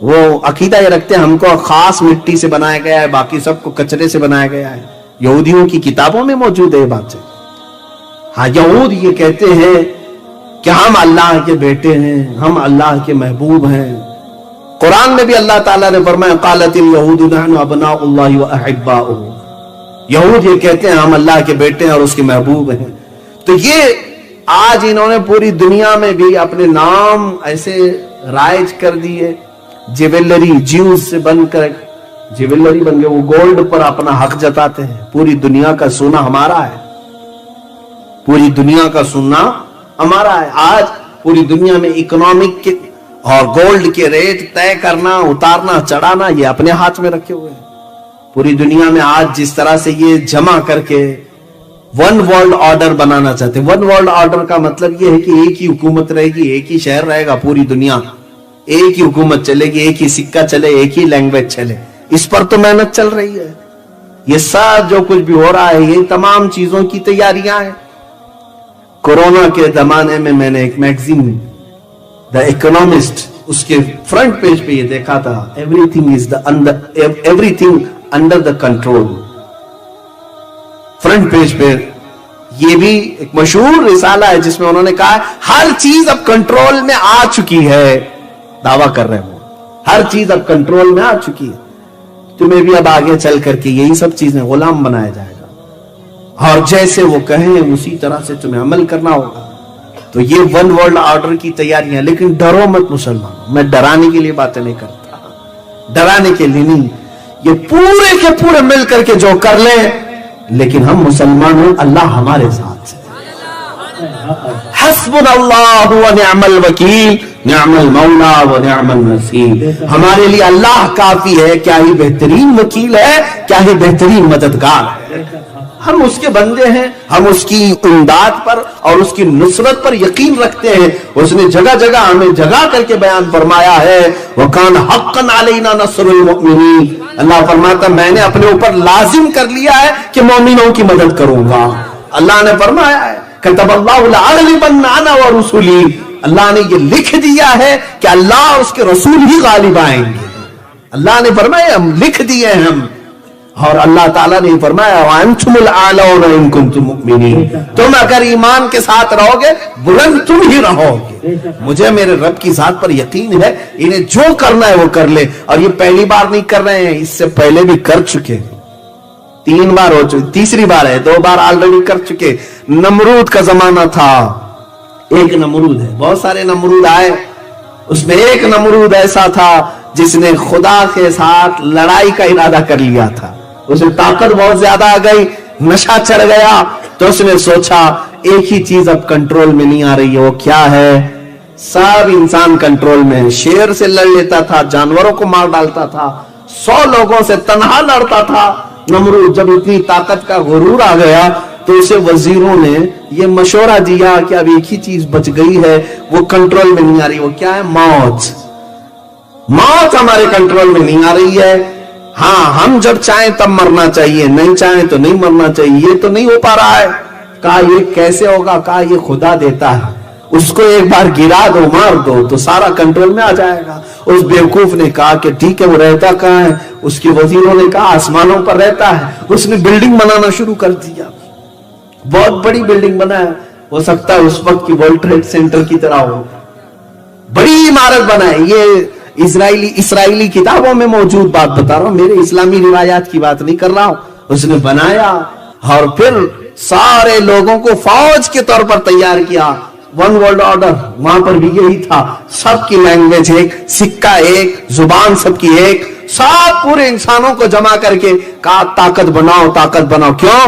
وہ عقیدہ یہ رکھتے ہیں ہم کو خاص مٹی سے بنایا گیا ہے، باقی سب کو کچرے سے بنایا گیا ہے. یہودیوں کی کتابوں میں موجود ہے یہ بات. ہاں یہود یہ کہتے ہیں کہ ہم اللہ کے بیٹے ہیں، ہم اللہ کے محبوب ہیں. قرآن میں بھی اللہ تعالیٰ نے فرمایا قالت الیہود نحن ابناء اللہ واحباؤہ، یہود یہ کہتے ہیں ہم اللہ کے بیٹے ہیں اور اس کے محبوب ہیں. تو یہ آج انہوں نے پوری دنیا میں بھی اپنے نام ایسے رائج کر دیے. جیولری، جیوز سے بن کر جیولری بن گئے، وہ گولڈ پر اپنا حق جتاتے ہیں. پوری دنیا کا سونا ہمارا ہے، پوری دنیا کا سونا ہمارا ہے. آج پوری دنیا میں اکنامک کے اور گولڈ کے ریٹ طے کرنا، اتارنا، چڑھانا یہ اپنے ہاتھ میں رکھے ہوئے ہیں. پوری دنیا میں آج جس طرح سے یہ جمع کر کے ون ورلڈ آرڈر بنانا چاہتے ہیں. ون ورلڈ آرڈر کا مطلب یہ ہے کہ ایک ہی حکومت رہے گی، ایک ہی شہر رہے گا پوری دنیا، ایک ہی حکومت چلے گی، ایک ہی سکہ چلے، ایک ہی لینگویج چلے. اس پر تو محنت چل رہی ہے. یہ سب جو کچھ بھی ہو رہا ہے یہ تمام چیزوں کی تیاریاں ہیں. کورونا کے زمانے میں نے ایک میگزین دا اکنامسٹ، اس کے فرنٹ پیج پہ یہ دیکھا تھا every thing under the control. Front page پہ یہ بھی ایک مشہور رسالہ ہے جس میں انہوں نے کہا ہر چیز اب کنٹرول میں آ چکی ہے. دعویٰ کر رہے ہیں وہ ہر چیز اب کنٹرول میں آ چکی ہے. تمہیں بھی اب آگے چل کر کے یہی سب چیزیں غلام بنایا جائے گا اور جیسے وہ کہیں اسی طرح سے تمہیں عمل کرنا ہوگا. تو یہ ون ورلڈ آرڈر کی تیاریاں. لیکن ڈرو مت مسلمانوں، میں ڈرانے کے لیے باتیں نہیں کرتا، ڈرانے کے لیے نہیں. یہ پورے کے پورے مل کر کے جو کر لیں، لیکن ہم مسلمان ہیں، اللہ ہمارے ساتھ ہے. حسبنا اللہ ونعم الوکیل نعم المولا ونعم النصیر. ہمارے لیے اللہ کافی ہے. کیا ہی بہترین وکیل ہے، کیا ہی بہترین مددگار ہے. ہم اس کے بندے ہیں، ہم اس کی امداد پر اور اس کی نصرت پر یقین رکھتے ہیں. اس نے جگہ جگہ ہمیں جگہ کر کے بیان فرمایا ہے وَكَانَ حَقًّا عَلَيْنَا نَصْرُ الْمُؤْمِنِينَ. اللہ فرماتا میں نے اپنے اوپر لازم کر لیا ہے کہ مومنوں کی مدد کروں گا. اللہ نے فرمایا ہے كَتَبَ اللَّهُ لَأَغْلِبَنَّ أَنَا وَرُسُلِي. اللہ نے یہ لکھ دیا ہے کہ اللہ اور اس کے رسول ہی غالب آئیں گے. اللہ نے فرمایا ہم لکھ دیے ہیں ہم. اور اللہ تعالیٰ نے فرمایا وَأَنْتُمُ الْأَعْلَوْنَ إِن كُنتُم مُؤْمِنِينَ. تم اگر ایمان کے ساتھ رہو گے بلند تم ہی رہو گے. مجھے میرے رب کی ذات پر یقین ہے انہیں جو کرنا ہے وہ کر لے. اور یہ پہلی بار نہیں کر رہے ہیں، اس سے پہلے بھی کر چکے. 3 بار ہو چکے، تیسری بار ہے. 2 بار آلریڈی کر چکے. نمرود کا زمانہ تھا. ایک نمرود ہے، بہت سارے نمرود آئے، اس میں ایک نمرود ایسا تھا جس نے خدا کے ساتھ لڑائی کا ارادہ کر لیا تھا. اسے طاقت بہت زیادہ آ گئی، نشہ چڑھ گیا، تو اس نے سوچا ایک ہی چیز اب کنٹرول میں نہیں آ رہی ہے. وہ کیا ہے؟ سب انسان کنٹرول میں. شیر سے لڑ لیتا تھا، جانوروں کو مار ڈالتا تھا، 100 لوگوں سے تنہا لڑتا تھا. نمرود جب اتنی طاقت کا غرور آ گیا تو اسے وزیروں نے یہ مشورہ دیا کہ اب ایک ہی چیز بچ گئی ہے، وہ کنٹرول میں نہیں آ رہی. وہ کیا ہے؟ موت. موت ہمارے کنٹرول میں نہیں آ رہی ہے. ہاں ہم جب چاہیں تب مرنا چاہیے، نہیں چاہیں تو نہیں مرنا چاہیے. یہ تو نہیں ہو پا رہا ہے. کہا یہ کیسے ہوگا؟ کہا یہ خدا دیتا ہے. اس کو ایک بار گرا دو، مار دو تو سارا کنٹرول میں آ جائے گا۔ اس بیوقوف نے کہا کہ ٹھیک ہے وہ رہتا کہاں ہے؟ اس کے وزیروں نے کہا آسمانوں پر رہتا ہے۔ اس نے بلڈنگ بنانا شروع کر دیا، بہت بڑی بلڈنگ بنایا، ہو سکتا ہے اس وقت کی ورلڈ ٹریڈ سینٹر کی طرح ہو، بڑی عمارت بنائی۔ یہ اسرائیلی کتابوں میں موجود بات بتا رہا ہوں، میرے اسلامی روایات کی بات نہیں کر رہا ہوں۔ اس نے بنایا اور پھر سارے لوگوں کو فوج کے طور پر تیار کیا۔ ون ورلڈ آرڈر وہاں پر بھی یہی تھا، سب کی لینگویج ایک، سکہ ایک، زبان سب کی ایک، سب پورے انسانوں کو جمع کر کے کہا طاقت بناؤ، طاقت بناؤ۔ کیوں؟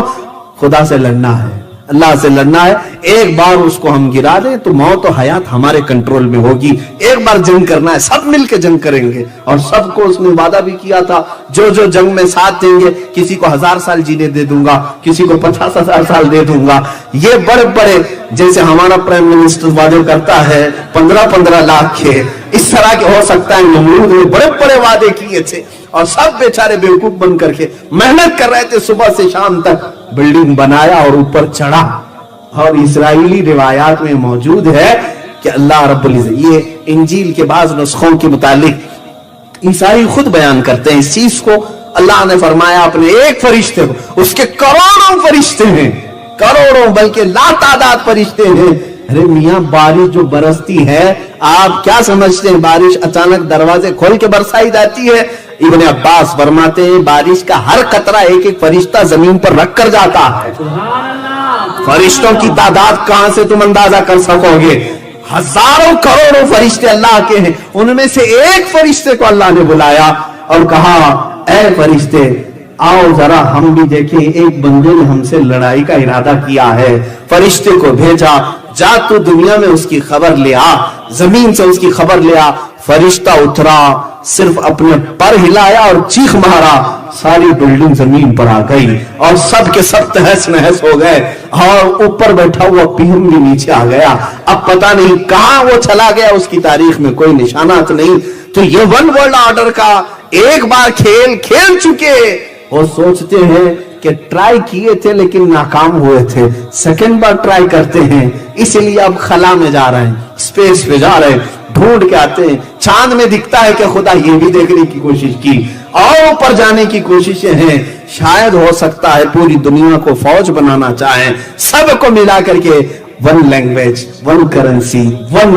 خدا سے لڑنا ہے، اللہ سے لڑنا ہے۔ ایک بار اس کو ہم گرا دیں تو موت و حیات ہمارے کنٹرول میں ہوگی۔ ایک بار جنگ کرنا ہے، سب مل کے جنگ کریں گے۔ اور سب کو اس نے وعدہ بھی کیا تھا جو جو جنگ میں ساتھ دیں گے، کسی کو 1000 سال جینے دے دوں گا، کسی کو 50,000 سال دے دوں گا۔ یہ بڑے بڑے، جیسے ہمارا پرائم منسٹر وعدے کرتا ہے 15-15 لاکھ کے، اس طرح کے ہو سکتا ہے نمرود نے بڑے بڑے وعدے کیے تھے اور سب بیچارے بیوقوف بن کر کے محنت کر رہے تھے، صبح سے شام تک بلڈنگ بنایا اور اوپر چڑھا۔ اور اسرائیلی روایات میں موجود ہے کہ اللہ رب العزت، یہ انجیل کے بعض نسخوں کے متعلق عیسائی خود بیان کرتے ہیں اس چیز کو، اللہ نے فرمایا اپنے ایک فرشتے کو، اس کے کروڑوں فرشتے ہیں، کروڑوں بلکہ لا تعداد فرشتے ہیں۔ ارے میاں بارش جو برستی ہے، آپ کیا سمجھتے ہیں بارش اچانک دروازے کھول کے برسائی جاتی ہے؟ ابن عباس فرماتے ہیں بارش کا ہر قطرہ ایک ایک فرشتہ زمین پر رکھ کر جاتا ہے۔ فرشتوں کی تعداد کہاں سے تم اندازہ کر سکو گے؟ ہزاروں کروڑوں فرشتے اللہ کے ہیں، ان میں سے ایک فرشتے کو اللہ نے بلایا اور کہا اے فرشتے آؤ ذرا ہم بھی دیکھیں، ایک بندے نے ہم سے لڑائی کا ارادہ کیا ہے۔ فرشتے کو بھیجا، جا تو دنیا میں اس کی خبر لے آ، زمین سے اس کی خبر لے آ۔ فرشتہ اترا، صرف اپنے پر ہلایا اور چیخ مارا، ساری بلڈنگ زمین پر آ گئی اور سب کے سب تہس نہس ہو گئے اور اوپر بیٹھا ہوا پیم بھی نیچے آ گیا۔ اب پتہ نہیں کہاں وہ چلا گیا، اس کی تاریخ میں کوئی نشانات نہیں۔ تو یہ ون ورلڈ آرڈر کا ایک بار کھیل چکے، وہ سوچتے ہیں کہ ٹرائی کیے تھے لیکن ناکام ہوئے تھے، سیکنڈ بار ٹرائی کرتے ہیں، اس لیے اب خلا میں جا رہے ہیں، اسپیس پہ جا رہے ہیں، ڈھونڈ کے آتے ہیں۔ چاند میں دکھتا ہے کہ خدا یہ بھی دیکھنے کی کوشش کی اور اوپر جانے کی کوششیں ہیں، شاید ہو سکتا ہے پوری دنیا کو فوج بنانا چاہیں، سب کو ملا کر کے one language, one currency, one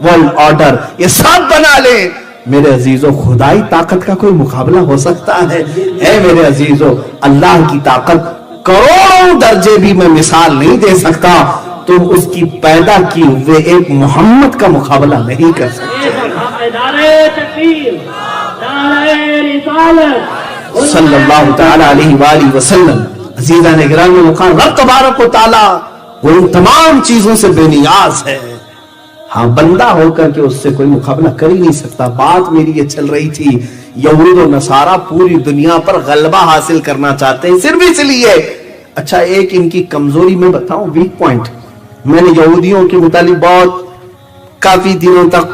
world order یہ سب بنا لیں۔ میرے عزیزو خدائی طاقت کا کوئی مقابلہ ہو سکتا ہے؟ اے میرے عزیزو اللہ کی طاقت کروڑوں درجے بھی میں مثال نہیں دے سکتا، تم اس کی پیدا کی ہوئے ایک محمد کا مقابلہ نہیں کر سکتے۔ صلی اللہ تعالی علیہ وآلہ وسلم۔ عزیزان گرامی مقام، رب تبارک و تعالی وہ ان تمام چیزوں سے بے نیاز ہے، ہاں بندہ ہو کر کے اس سے کوئی مقابلہ کر ہی نہیں سکتا۔ بات میری یہ چل رہی تھی، یہود و نصارہ پوری دنیا پر غلبہ حاصل کرنا چاہتے ہیں صرف اس لیے۔ اچھا ایک ان کی کمزوری میں بتاؤں، ویک پوائنٹ، میں نے یہودیوں کے متعلق بہت کافی دنوں تک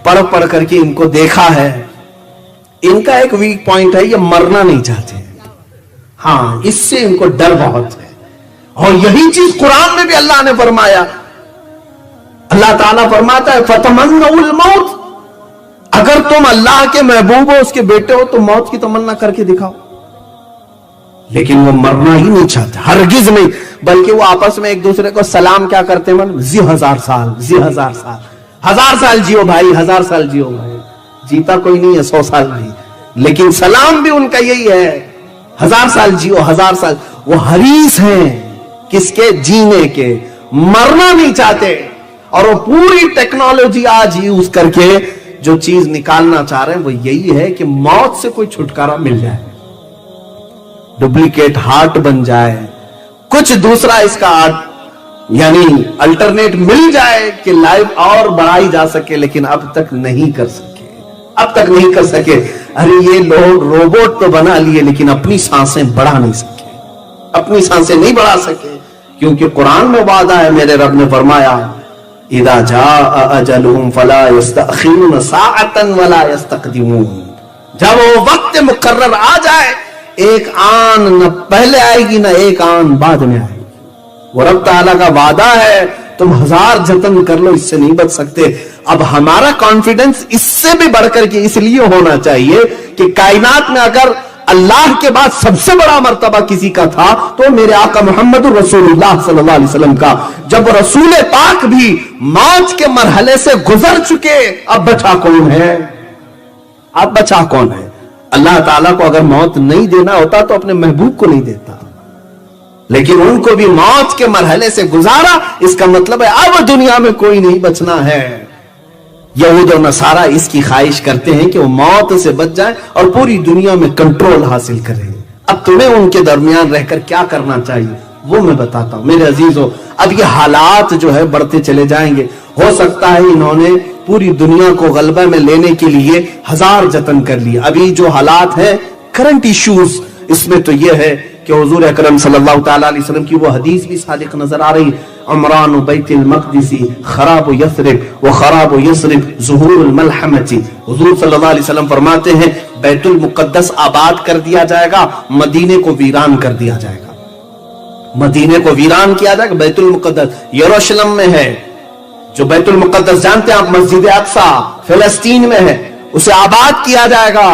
پڑھ کر کے ان کو دیکھا ہے۔ ان کا ایک ویک پوائنٹ ہے، یہ مرنا نہیں چاہتے، ہاں اس سے ان کو ڈر بہت ہے، اور یہی چیز قرآن میں بھی اللہ نے فرمایا۔ اللہ تعالیٰ فرماتا ہے فَتَمَنَّوُا الْمَوْتِ، اگر تم اللہ کے محبوب ہو، اس کے بیٹے ہو، تو موت کی تمنا کر کے دکھاؤ۔ لیکن وہ مرنا ہی نہیں چاہتے، ہرگز نہیں، بلکہ وہ آپس میں ایک دوسرے کو سلام کیا کرتے ہیں، زی 1000 سال، زی 1000 سال، 1000 سال جیو بھائی، 1000 سال جیو بھائی۔ جیتا کوئی نہیں ہے 100 سال بھی، لیکن سلام بھی ان کا یہی ہے، 1000 سال جیو، 1000 سال۔ وہ حریص ہیں کس کے؟ جینے کے، مرنا نہیں چاہتے۔ اور وہ پوری ٹیکنالوجی آج یوز کر کے جو چیز نکالنا چاہ رہے ہیں وہ یہی ہے کہ موت سے کوئی چھٹکارا مل جائے، ڈپلیکیٹ ہارٹ بن جائے، کچھ دوسرا اس کا یعنی الٹرنیٹ مل جائے کہ لائف اور بڑھائی جا سکے، لیکن اب تک نہیں کر سکے، اب تک نہیں کر سکے۔ ارے یہ لوگ روبوٹ تو بنا لیے لیکن اپنی سانسیں بڑھا نہیں سکے، اپنی سانسیں نہیں بڑھا سکے، کیونکہ قرآن میں وعدہ ہے، میرے رب نے فرمایا اذا جاء اجلهم فلا يستأخرون ساعة ولا يستقدمون، جب وہ وقت مقرر آ جائے، ایک آن نہ پہلے آئے گی نہ ایک آن بعد میں آئے گی، وہ رب تعالیٰ کا وعدہ ہے۔ تو تم ہزار جتن کر لو اس سے نہیں بچ سکتے. اب ہمارا کانفیڈنس اس سے بھی بڑھ کر کے اس لیے ہونا چاہیے کہ کائنات میں اگر اللہ کے بعد سب سے بڑا مرتبہ کسی کا تھا تو میرے آقا محمد رسول اللہ صلی اللہ علیہ وسلم کا. جب رسول پاک بھی موت کے مرحلے سے گزر چکے, اب بچا کون ہے؟ اب بچا کون ہے؟ اللہ تعالیٰ کو اگر موت نہیں دینا ہوتا تو اپنے محبوب کو نہیں دیتا, لیکن ان کو بھی موت کے مرحلے سے گزارا. اس کا مطلب ہے اب دنیا میں کوئی نہیں بچنا ہے. یہود اور نصارہ اس کی خواہش کرتے ہیں کہ وہ موت سے بچ جائیں اور پوری دنیا میں کنٹرول حاصل کریں. اب تمہیں ان کے درمیان رہ کر کیا کرنا چاہیے وہ میں بتاتا ہوں. میرے عزیزو, اب یہ حالات جو ہے بڑھتے چلے جائیں گے. ہو سکتا ہے انہوں نے پوری دنیا کو غلبہ میں لینے کے لیے ہزار جتن کر لیے. ابھی جو حالات ہیں کرنٹ ایشوز, اس میں تو یہ ہے کہ حضور اکرم صلی اللہ تعالی علیہ وسلم کی وہ حدیث بھی صادق نظر آ رہی, عمران بیت المقدس خراب یثرب و خراب یثرب ظہور الملحمۃ. حضور صلی اللہ علیہ وسلم فرماتے ہیں بیت المقدس آباد کر دیا جائے گا, مدینے کو ویران کر دیا جائے گا. مدینے کو ویران کیا جائے گا. بیت المقدس یروشلم میں ہے, جو بیت المقدس جانتے ہیں آپ, مسجد اقصی فلسطین میں ہے, اسے آباد کیا جائے گا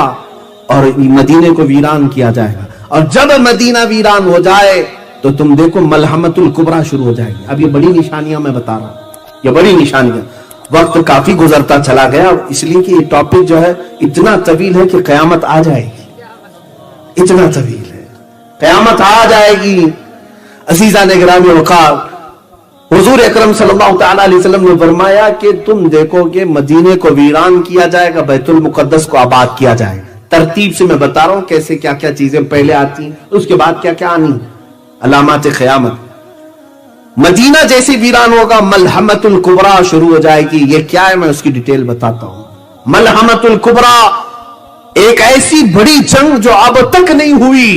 اور مدینے کو ویران کیا جائے گا. اور جب مدینہ ویران ہو جائے تو تم دیکھو ملحمۃ الکبریٰ شروع ہو جائے گی. اب یہ بڑی نشانیاں میں بتا رہا ہوں, یہ بڑی نشانیاں. وقت کافی گزرتا چلا گیا اس لیے کہ یہ ٹاپک جو ہے اتنا طویل ہے کہ قیامت آ جائے گی. اتنا طویل ہے, قیامت آ جائے گی. عزیزان گرامی وقار, حضور اکرم صلی اللہ تعالی علیہ وسلم نے فرمایا کہ تم دیکھو کہ مدینے کو ویران کیا جائے گا, بیت المقدس کو آباد کیا جائے گا. ترتیب سے میں بتا رہا ہوں کیسے کیا کیا چیزیں پہلے آتی ہیں, اس کے بعد کیا کیا آنی. علامات قیامت, مدینہ جیسے ویران ہوگا ملحمۃ الکبریٰ شروع ہو جائے گی. یہ کیا ہے میں اس کی ڈیٹیل بتاتا ہوں. ملحمۃ الکبریٰ ایک ایسی بڑی جنگ جو اب تک نہیں ہوئی,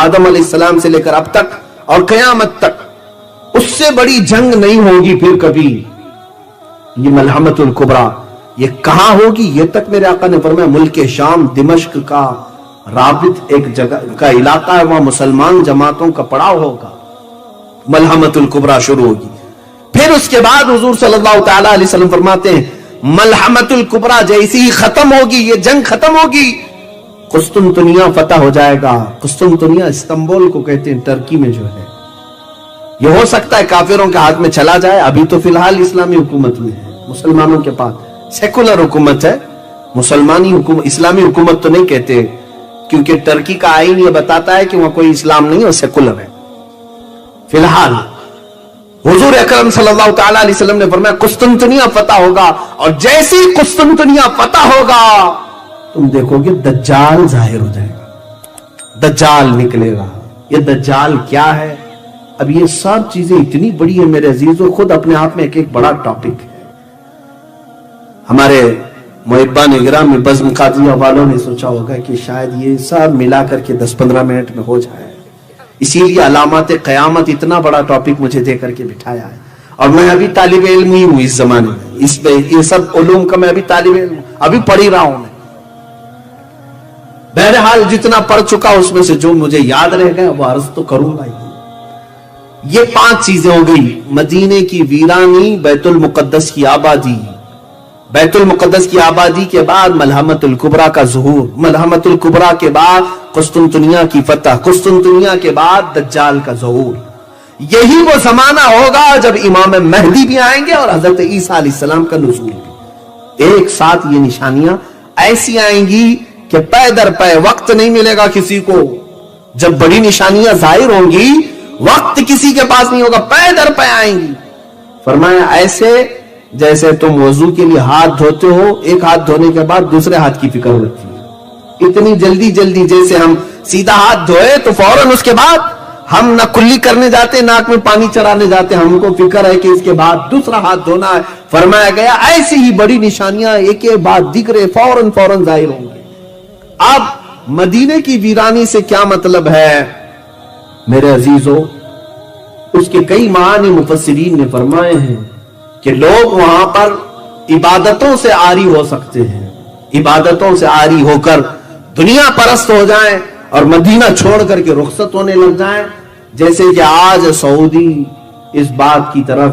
آدم علیہ السلام سے لے کر اب تک اور قیامت تک, اس سے بڑی جنگ نہیں ہوگی پھر کبھی. یہ ملحمۃ الکبریٰ یہ کہاں ہوگی, یہ تک میرے آقا نے فرمایا ملک شام دمشق کا رابط ایک جگہ کا علاقہ ہے, وہاں مسلمان جماعتوں کا پڑاؤ ہوگا. ملحمۃ الکبریٰ شروع ہوگی. پھر اس کے بعد حضور صلی اللہ تعالی علیہ وسلم فرماتے ہیں ملحمۃ الکبریٰ جیسی ہی ختم ہوگی, یہ جنگ ختم ہوگی, قسطنطنیہ فتح ہو جائے گا. قسطنطنیہ استنبول کو کہتے ہیں, ترکی میں جو ہے. یہ ہو سکتا ہے کافروں کے ہاتھ میں چلا جائے, ابھی تو فی الحال اسلامی حکومت میں ہے, مسلمانوں کے پاس سیکولر حکومت ہے. مسلمانی حکومت, اسلامی حکومت تو نہیں کہتے کیونکہ ترکی کا آئین یہ بتاتا ہے کہ وہاں کوئی اسلام نہیں اور سیکولر ہے. فی الحال حضور اکرم صلی اللہ تعالی علیہ وسلم نے فرمایا قسطنطنیہ فتح ہوگا, اور جیسی قسطنطنیہ فتح ہوگا تم دیکھو گے دجال ظاہر ہو جائے گا, دجال نکلے گا. یہ دجال کیا ہے؟ اب یہ سب چیزیں اتنی بڑی ہیں میرے عزیزوں, خود اپنے آپ میں ایک بڑا ٹاپک ہے. ہمارے محبان گرامی بزم قادریہ والوں نے سوچا ہوگا کہ شاید یہ سب ملا کر کے 10-15 منٹ میں ہو جائے, اسی لیے علامات قیامت اتنا بڑا ٹاپک مجھے دے کر کے بٹھایا ہے. اور میں ابھی طالب علم ہی ہوں اس زمانے میں, اس میں یہ سب علوم کا میں ابھی طالب علم ہوں, ابھی پڑھ ہی رہا ہوں میں. بہرحال جتنا پڑھ چکا اس میں سے جو مجھے یاد رہ گیا وہ عرض تو کروں گا. یہ 5 چیزیں ہو گئی, مدینے کی ویرانی, بیت المقدس کی آبادی, بیت المقدس کی آبادی کے بعد ملحمۃ الکبریٰ کا ظہور, ملحمۃ الکبریٰ کے بعد قسطنطنیہ کی فتح, قسطنطنیہ کے بعد دجال کا ظہور. یہی وہ زمانہ ہوگا جب امام مہدی بھی آئیں گے اور حضرت عیسیٰ علیہ السلام کا نزول بھی. ایک ساتھ یہ نشانیاں ایسی آئیں گی کہ پے در پے وقت نہیں ملے گا کسی کو. جب بڑی نشانیاں ظاہر ہوں گی وقت کسی کے پاس نہیں ہوگا, پے در پے آئیں گی. فرمایا ایسے جیسے تم وضو کے لیے ہاتھ دھوتے ہو, ایک ہاتھ دھونے کے بعد دوسرے ہاتھ کی فکر ہوتی ہے. اتنی جلدی جلدی جیسے ہم سیدھا ہاتھ دھوئے تو فوراً اس کے بعد ہم نہ کلی کرنے جاتے, ناک میں پانی چڑھانے جاتے, ہم کو فکر ہے کہ اس کے بعد دوسرا ہاتھ دھونا ہے. فرمایا گیا ایسی ہی بڑی نشانیاں ایک ایک بات دکھ رہے فوراً فوراً ظاہر ہوں گے. اب مدینے کی ویرانی سے کیا مطلب ہے میرے عزیزو, اس کے کئی معنی مفسرین نے فرمائے ہیں کہ لوگ وہاں پر عبادتوں سے عاری ہو سکتے ہیں, عبادتوں سے عاری ہو کر دنیا پرست ہو جائیں اور مدینہ چھوڑ کر کے رخصت ہونے لگ جائیں. جیسے کہ آج سعودی اس بات کی طرف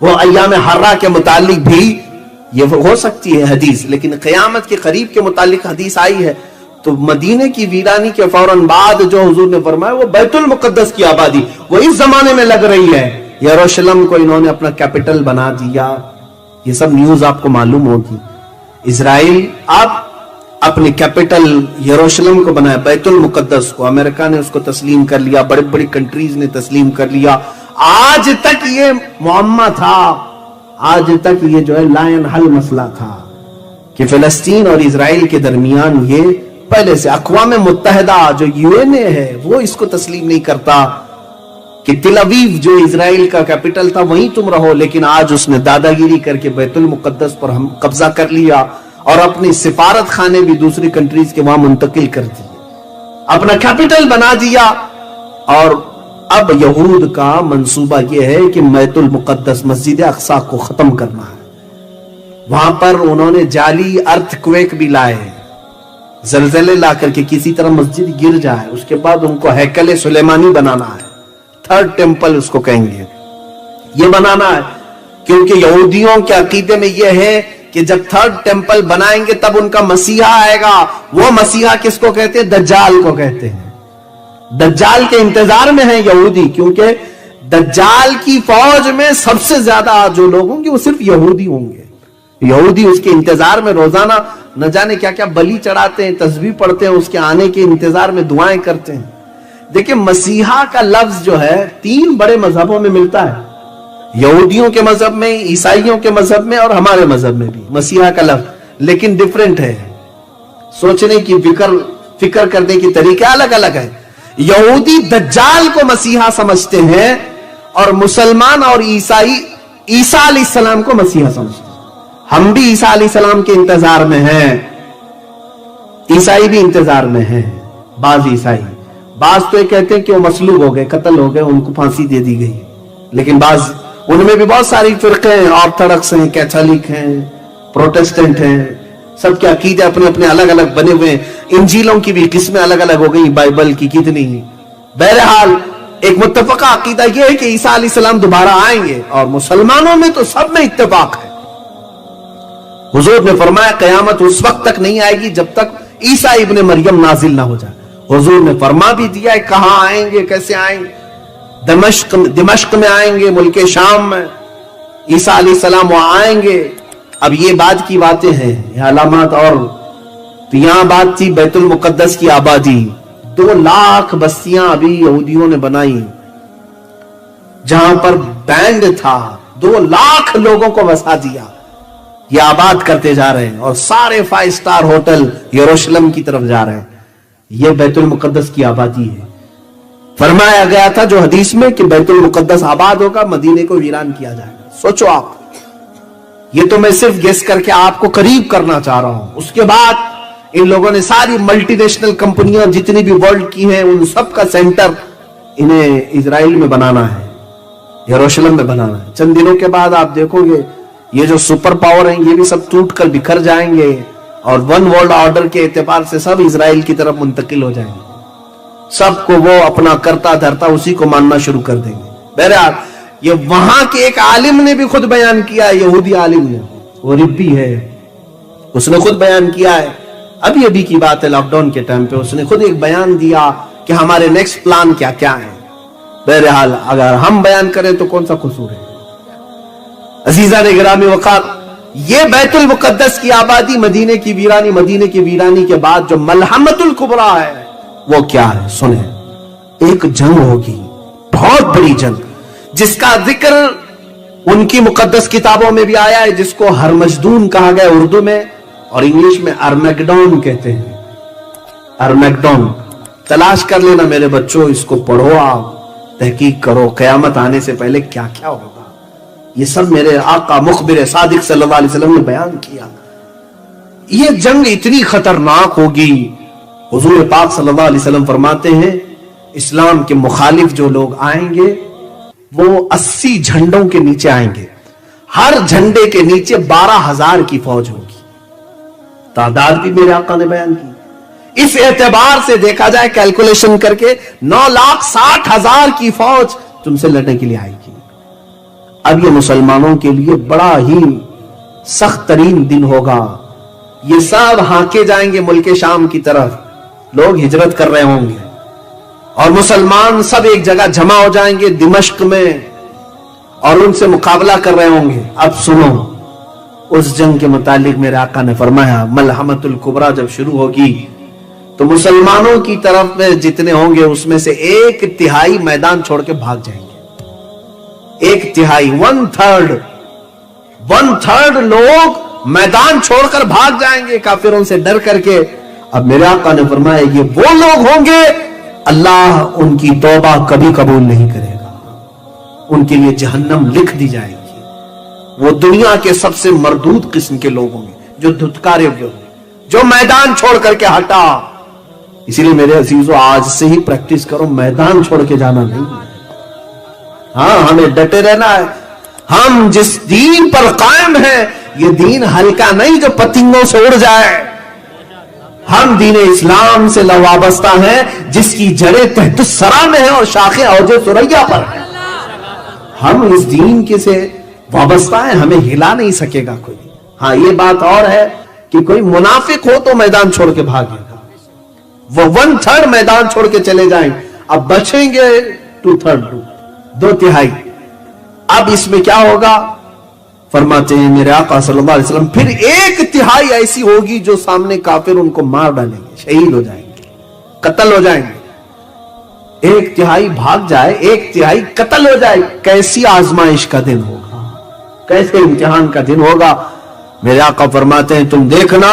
وہ ایام حرہ کے متعلق بھی یہ ہو سکتی ہے حدیث، لیکن قیامت کے قریب کے متعلق حدیث آئی ہے تو مدینے کی ویرانی کے فوراً بعد جو حضور نے فرمایا وہ بیت المقدس کی آبادی وہ اس زمانے میں لگ رہی ہے، یروشلم کو انہوں نے اپنا کیپٹل بنا دیا، یہ سب نیوز آپ کو معلوم ہوگی۔ اسرائیل اب اپنے کیپٹل یروشلم کو بنایا، بیت المقدس کو امریکہ نے اس کو تسلیم کر لیا، بڑے بڑی کنٹریز نے تسلیم کر لیا۔ آج تک یہ معمہ تھا، آج تک یہ جو ہے لا ينحل مسئلہ تھا کہ فلسطین اور اسرائیل کے درمیان یہ پہلے سے اقوام متحدہ جو UN ہے وہ اس کو تسلیم نہیں کرتا کہ تل اویو جو اسرائیل کا کیپٹل تھا وہیں تم رہو، لیکن آج اس نے دادا گیری کر کے بیت المقدس پر ہم قبضہ کر لیا اور اپنی سفارت خانے بھی دوسری کنٹریز کے وہاں منتقل کر دیے، اپنا کیپٹل بنا دیا۔ اور اب یہود کا منصوبہ یہ ہے کہ بیت المقدس مسجد اقصی کو ختم کرنا ہے۔ وہاں پر انہوں نے جعلی ارتھ کویک بھی لائے، زلزلے لا کر کے کسی طرح مسجد گر جائے، اس کے بعد ان کو ہیکل سلیمانی بنانا ہے، تھرڈ ٹیمپل اس کو کہیں گے، یہ بنانا ہے، کیونکہ یہودیوں کے عقیدے میں یہ ہے کہ جب تھرڈ ٹیمپل بنائیں گے تب ان کا مسیحا آئے گا۔ وہ مسیحا کس کو کہتے ہیں؟ دجال کو کہتے ہیں۔ دجال کے انتظار میں ہیں یہودی، کیونکہ دجال کی فوج میں سب سے زیادہ جو لوگ ہوں گے وہ صرف یہودی ہوں گے۔ یہودی اس کے انتظار میں روزانہ نہ جانے کیا کیا بلی چڑھاتے ہیں، تسبیح پڑھتے ہیں، اس کے آنے کے انتظار میں دعائیں کرتے ہیں۔ دیکھیں مسیحا کا لفظ جو ہے 3 بڑے مذہبوں میں ملتا ہے، یہودیوں کے مذہب میں، عیسائیوں کے مذہب میں اور ہمارے مذہب میں بھی مسیحا کا لفظ، لیکن ڈیفرنٹ ہے، سوچنے کی فکر کرنے کی طریقے الگ الگ ہے۔ یہودی دجال کو مسیحا سمجھتے ہیں اور مسلمان اور عیسائی عیسیٰ علیہ السلام کو مسیحا سمجھتے ہیں۔ ہم بھی عیسیٰ علیہ السلام کے انتظار میں ہیں، عیسائی بھی انتظار میں ہیں، بعض عیسائی، بعض تو یہ کہتے ہیں کہ وہ مصلوب ہو گئے، قتل ہو گئے، ان کو پھانسی دے دی گئی، لیکن بعض ان میں بھی بہت ساری فرقے ہیں، آرتھوڈکس ہیں، کیتھولک ہیں، پروٹسٹنٹ ہیں، سب کے عقیدے اپنے اپنے الگ الگ بنے ہوئے ہیں۔ انجیلوں کی بھی قسمیں الگ الگ ہو گئی، بائبل کی کتنی ہی۔ بہرحال ایک متفقہ عقیدہ یہ ہے کہ عیسیٰ علیہ السلام دوبارہ آئیں گے، اور مسلمانوں میں تو سب میں اتفاق ہے۔ حضور نے فرمایا قیامت اس وقت تک نہیں آئے گی جب تک عیسیٰ ابن مریم نازل نہ ہو جائے۔ حضور نے فرما بھی دیا ہے کہاں آئیں گے، کیسے آئیں گے۔ دمشق میں آئیں گے، ملک شام میں عیسیٰ علیہ السلام وہاں آئیں گے۔ اب یہ بعد کی باتیں ہیں، یہ علامات، اور تو یہاں بات تھی بیت المقدس کی آبادی۔ 2 لاکھ بستیاں ابھی یہودیوں نے بنائی، جہاں پر بینڈ تھا 2 لاکھ لوگوں کو بسا دیا، یہ آباد کرتے جا رہے ہیں، اور سارے 5 سٹار ہوٹل یروشلم کی طرف جا رہے ہیں۔ یہ بیت المقدس کی آبادی ہے۔ فرمایا گیا تھا جو حدیث میں کہ بیت المقدس آباد ہوگا، مدینے کو ویران کیا جائے گا۔ سوچو آپ، یہ تو میں صرف گیس کر کے آپ کو قریب کرنا چاہ رہا ہوں۔ اس کے بعد ان لوگوں نے ساری ملٹی نیشنل کمپنیاں جتنی بھی ورلڈ کی ہیں ان سب کا سینٹر انہیں اسرائیل میں بنانا ہے، یروشلم میں بنانا ہے۔ چند دنوں کے بعد آپ دیکھو گے یہ جو سپر پاور ہیں یہ بھی سب ٹوٹ کر بکھر جائیں گے، اور 1 ورلڈ آرڈر کے اعتبار سے سب اسرائیل کی طرف منتقل ہو جائیں گے، سب کو وہ اپنا کرتا دھرتا اسی کو ماننا شروع کر دیں گے۔ بہرحال یہ وہاں کے ایک عالم نے بھی خود بیان کیا ہے، یہودی عالم نے، وہ ربی ہے، اس نے خود بیان کیا ہے، ابھی کی بات ہے، لاک ڈاؤن کے ٹائم پہ اس نے خود ایک بیان دیا کہ ہمارے نیکسٹ پلان کیا کیا ہے۔ بہرحال اگر ہم بیان کریں تو کون سا قصور ہے۔ عزیزان گرامی وقار، یہ بیت المقدس کی آبادی، مدینے کی ویرانی کے بعد جو ملحمت الکبریٰ ہے وہ کیا ہے؟ سنیں، ایک جنگ ہوگی، بہت بڑی جنگ، جس کا ذکر ان کی مقدس کتابوں میں بھی آیا ہے، جس کو ہرمجدون کہا گیا اردو میں، اور انگلش میں ارمیگڈون کہتے ہیں۔ ارمیگڈون تلاش کر لینا میرے بچوں، اس کو پڑھو، آپ تحقیق کرو، قیامت آنے سے پہلے کیا کیا ہوگا، یہ سب میرے آقا مخبر صادق صلی اللہ علیہ وسلم نے بیان کیا۔ یہ جنگ اتنی خطرناک ہوگی، حضور پاک صلی اللہ علیہ وسلم فرماتے ہیں اسلام کے مخالف جو لوگ آئیں گے وہ 80 جھنڈوں کے نیچے آئیں گے، ہر جھنڈے کے نیچے 12,000 کی فوج ہوگی۔ تعداد بھی میرے آقا نے بیان کی۔ اس اعتبار سے دیکھا جائے کیلکولیشن کر کے 9,60,000 کی فوج تم سے لڑنے کے لیے آئے گی۔ اب یہ مسلمانوں کے لیے بڑا ہی سخت ترین دن ہوگا. یہ سب ہانکے جائیں گے ملک شام کی طرف, لوگ ہجرت کر رہے ہوں گے اور مسلمان سب ایک جگہ جمع ہو جائیں گے دمشق میں اور ان سے مقابلہ کر رہے ہوں گے. اب سنو, اس جنگ کے متعلق میرے آقا نے فرمایا ملحمۃ الکبریٰ جب شروع ہوگی تو مسلمانوں کی طرف میں جتنے ہوں گے اس میں سے 1/3 میدان چھوڑ کے بھاگ جائیں گے. 1/3 1/3 لوگ میدان چھوڑ کر بھاگ جائیں گے کافروں سے ڈر کر کے. اب میرے آقا نے فرمایا یہ وہ لوگ ہوں گے اللہ ان کی توبہ کبھی قبول نہیں کرے گا, ان کے لیے جہنم لکھ دی جائے گی. وہ دنیا کے سب سے مردود قسم کے لوگ ہوں گے جو دھتکارے ہوئے ہوں گے, جو میدان چھوڑ کر کے ہٹا. اسی لیے میرے عزیزو آج سے ہی پریکٹس کرو, میدان چھوڑ کے جانا نہیں. ہاں ہمیں ڈٹے رہنا ہے. ہم جس دین پر قائم ہیں یہ دین ہلکا نہیں جو پتنگوں سے اڑ جائے. ہم دین اسلام سے وابستہ ہیں جس کی جڑیں تحت الثری میں ہیں اور شاخیں اوج ثریا پر ہیں. ہم اس دین کے سے وابستہ ہیں, ہمیں ہلا نہیں سکے گا کوئی. ہاں یہ بات اور ہے کہ کوئی منافق ہو تو میدان چھوڑ کے بھاگے گا, وہ 1/3 میدان چھوڑ کے چلے جائیں. اب بچیں گے 2/3. اب اس میں کیا ہوگا فرماتے ہیں میرے آقا صلی اللہ علیہ وسلم پھر 1/3 ایسی ہوگی جو سامنے کافر ان کو مار ڈالیں گے, شہید ہو جائیں گے, قتل ہو جائیں گے. 1/3 بھاگ جائے, 1/3 قتل ہو جائے. کیسی آزمائش کا دن ہوگا, کیسے امتحان کا دن ہوگا. میرے آقا فرماتے ہیں تم دیکھنا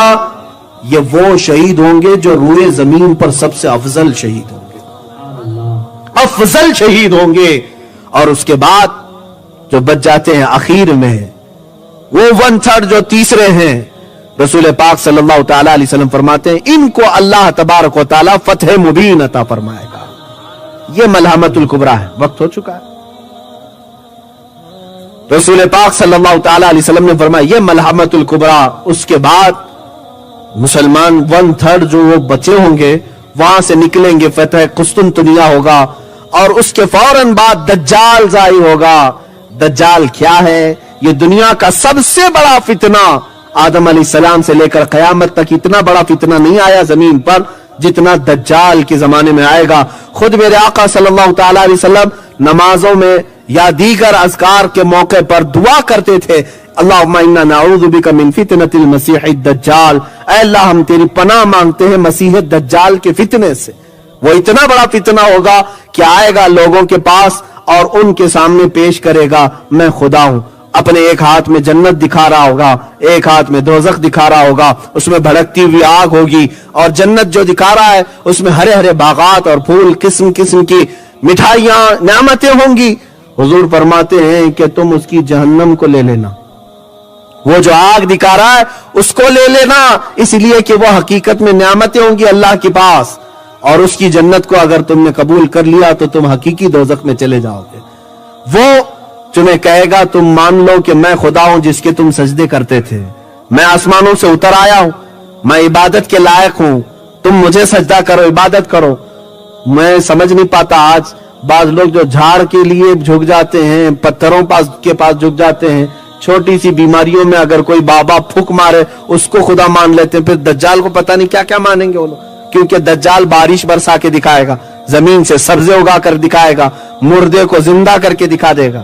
یہ وہ شہید ہوں گے جو روئے زمین پر سب سے افضل شہید ہوں گے, افضل شہید ہوں گے. اور اس کے بعد جو بچ جاتے ہیں اخیر میں وہ 1/3 جو تیسرے ہیں, رسول پاک صلی اللہ تعالی علیہ وسلم فرماتے ہیں ان کو اللہ تبارک و تعالی فتح مبین عطا فرمائے گا. یہ ملحمۃ الکبریٰ ہے. وقت ہو چکا ہے. رسول پاک صلی اللہ تعالی علیہ وسلم نے فرمایا یہ ملحمۃ الکبریٰ. اس کے بعد مسلمان 1/3 جو وہ بچے ہوں گے وہاں سے نکلیں گے, فتح قسطنطنیہ ہوگا اور اس کے فوراً بعد دجال ظاہر ہوگا. دجال کیا ہے؟ یہ دنیا کا سب سے بڑا فتنہ. آدم علیہ السلام سے لے کر قیامت تک اتنا بڑا فتنہ نہیں آیا زمین پر جتنا دجال کے زمانے میں آئے گا. خود میرے آقا صلی اللہ تعالی علیہ وسلم نمازوں میں یا دیگر اذکار کے موقع پر دعا کرتے تھے اللہم انا نعوذ بک من فتنۃ المسیح الدجال. اے اللہ ہم تیری پناہ مانگتے ہیں مسیح دجال کے فتنے سے. وہ اتنا بڑا فتنہ ہوگا کہ آئے گا لوگوں کے پاس اور ان کے سامنے پیش کرے گا میں خدا ہوں. اپنے ایک ہاتھ میں جنت دکھا رہا ہوگا, ایک ہاتھ میں دوزخ دکھا رہا ہوگا, اس میں بھڑکتی ہوئی آگ ہوگی اور جنت جو دکھا رہا ہے اس میں ہرے ہرے باغات اور پھول, قسم قسم کی مٹھائیاں, نعمتیں ہوں گی. حضور فرماتے ہیں کہ تم اس کی جہنم کو لے لینا, وہ جو آگ دکھا رہا ہے اس کو لے لینا, اس لیے کہ وہ حقیقت میں نعمتیں ہوں گی اللہ کے پاس, اور اس کی جنت کو اگر تم نے قبول کر لیا تو تم حقیقی دوزخ میں چلے جاؤ گے. وہ تمہیں کہے گا تم مان لو کہ میں خدا ہوں جس کے تم سجدے کرتے تھے, میں آسمانوں سے اتر آیا ہوں, میں عبادت کے لائق ہوں, تم مجھے سجدہ کرو, عبادت کرو. میں سمجھ نہیں پاتا آج بعض لوگ جو جھاڑ کے لیے جھک جاتے ہیں, پتھروں کے پاس جھک جاتے ہیں, چھوٹی سی بیماریوں میں اگر کوئی بابا پھک مارے اس کو خدا مان لیتے ہیں, پھر دجال کو پتہ نہیں کیا کیا مانیں گے وہ لوگ, کیونکہ دجال بارش برسا کے دکھائے گا, زمین سے سبزے اگا کر دکھائے گا, مردے کو زندہ کر کے دکھا دے گا.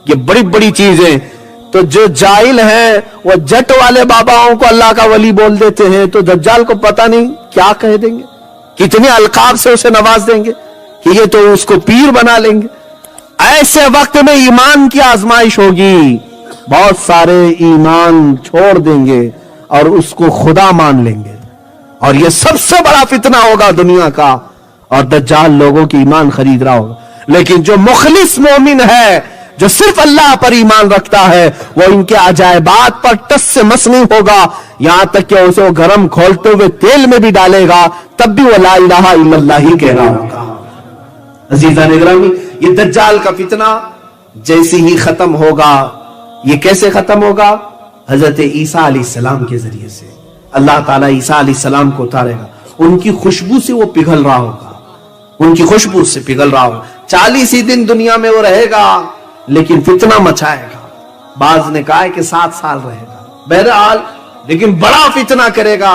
یہ بڑی بڑی چیزیں. تو جو جاہل ہیں وہ جٹ والے باباؤں کو اللہ کا ولی بول دیتے ہیں, تو دجال کو پتہ نہیں کیا کہہ دیں گے, کتنے القاب سے اسے نواز دیں گے کہ یہ تو اس کو پیر بنا لیں گے. ایسے وقت میں ایمان کی آزمائش ہوگی, بہت سارے ایمان چھوڑ دیں گے اور اس کو خدا مان لیں گے, اور یہ سب سے بڑا فتنہ ہوگا دنیا کا, اور دجال لوگوں کی ایمان خرید رہا ہوگا. لیکن جو مخلص مومن ہے, جو صرف اللہ پر ایمان رکھتا ہے, وہ ان کے عجائبات پر ٹس سے مس نہیں ہوگا, یہاں تک کہ اسے وہ گرم کھولتے ہوئے تیل میں بھی ڈالے گا تب بھی وہ لا الہ الا اللہ ہی کہہ رہا ہوگا. عزیزان گرامی, یہ دجال کا فتنہ جیسے ہی ختم ہوگا, یہ کیسے ختم ہوگا؟ حضرت عیسیٰ علیہ السلام کے ذریعے سے. اللہ تعالیٰ عیسیٰ علیہ السلام کو اتارے گا, ان کی خوشبو سے وہ پگھل رہا ہوگا, ان کی خوشبو سے پگھل رہا ہوگا. 40 ہی دن دنیا میں وہ رہے گا, لیکن فتنہ مچائے گا. بعض نے کہا ہے کہ 7 سال رہے گا. بہرحال لیکن بڑا فتنہ کرے گا,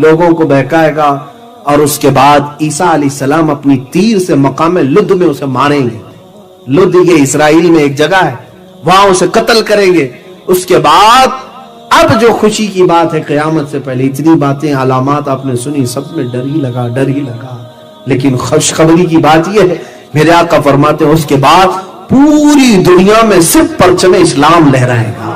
لوگوں کو بہکائے گا, اور اس کے بعد عیسیٰ علیہ السلام اپنی تیر سے مقام لد میں اسے ماریں گے. لد یہ اسرائیل میں ایک جگہ ہے, وہاں اسے قتل کریں گے. اس کے بعد اب جو خوشی کی بات ہے, قیامت سے پہلے اتنی باتیں علامات آپ نے سنی, سب میں ڈر ہی لگا. لیکن خوشخبری کی بات یہ ہے, میرے آقا فرماتے ہیں اس کے بعد پوری دنیا میں صرف پرچم اسلام لہرائے گا.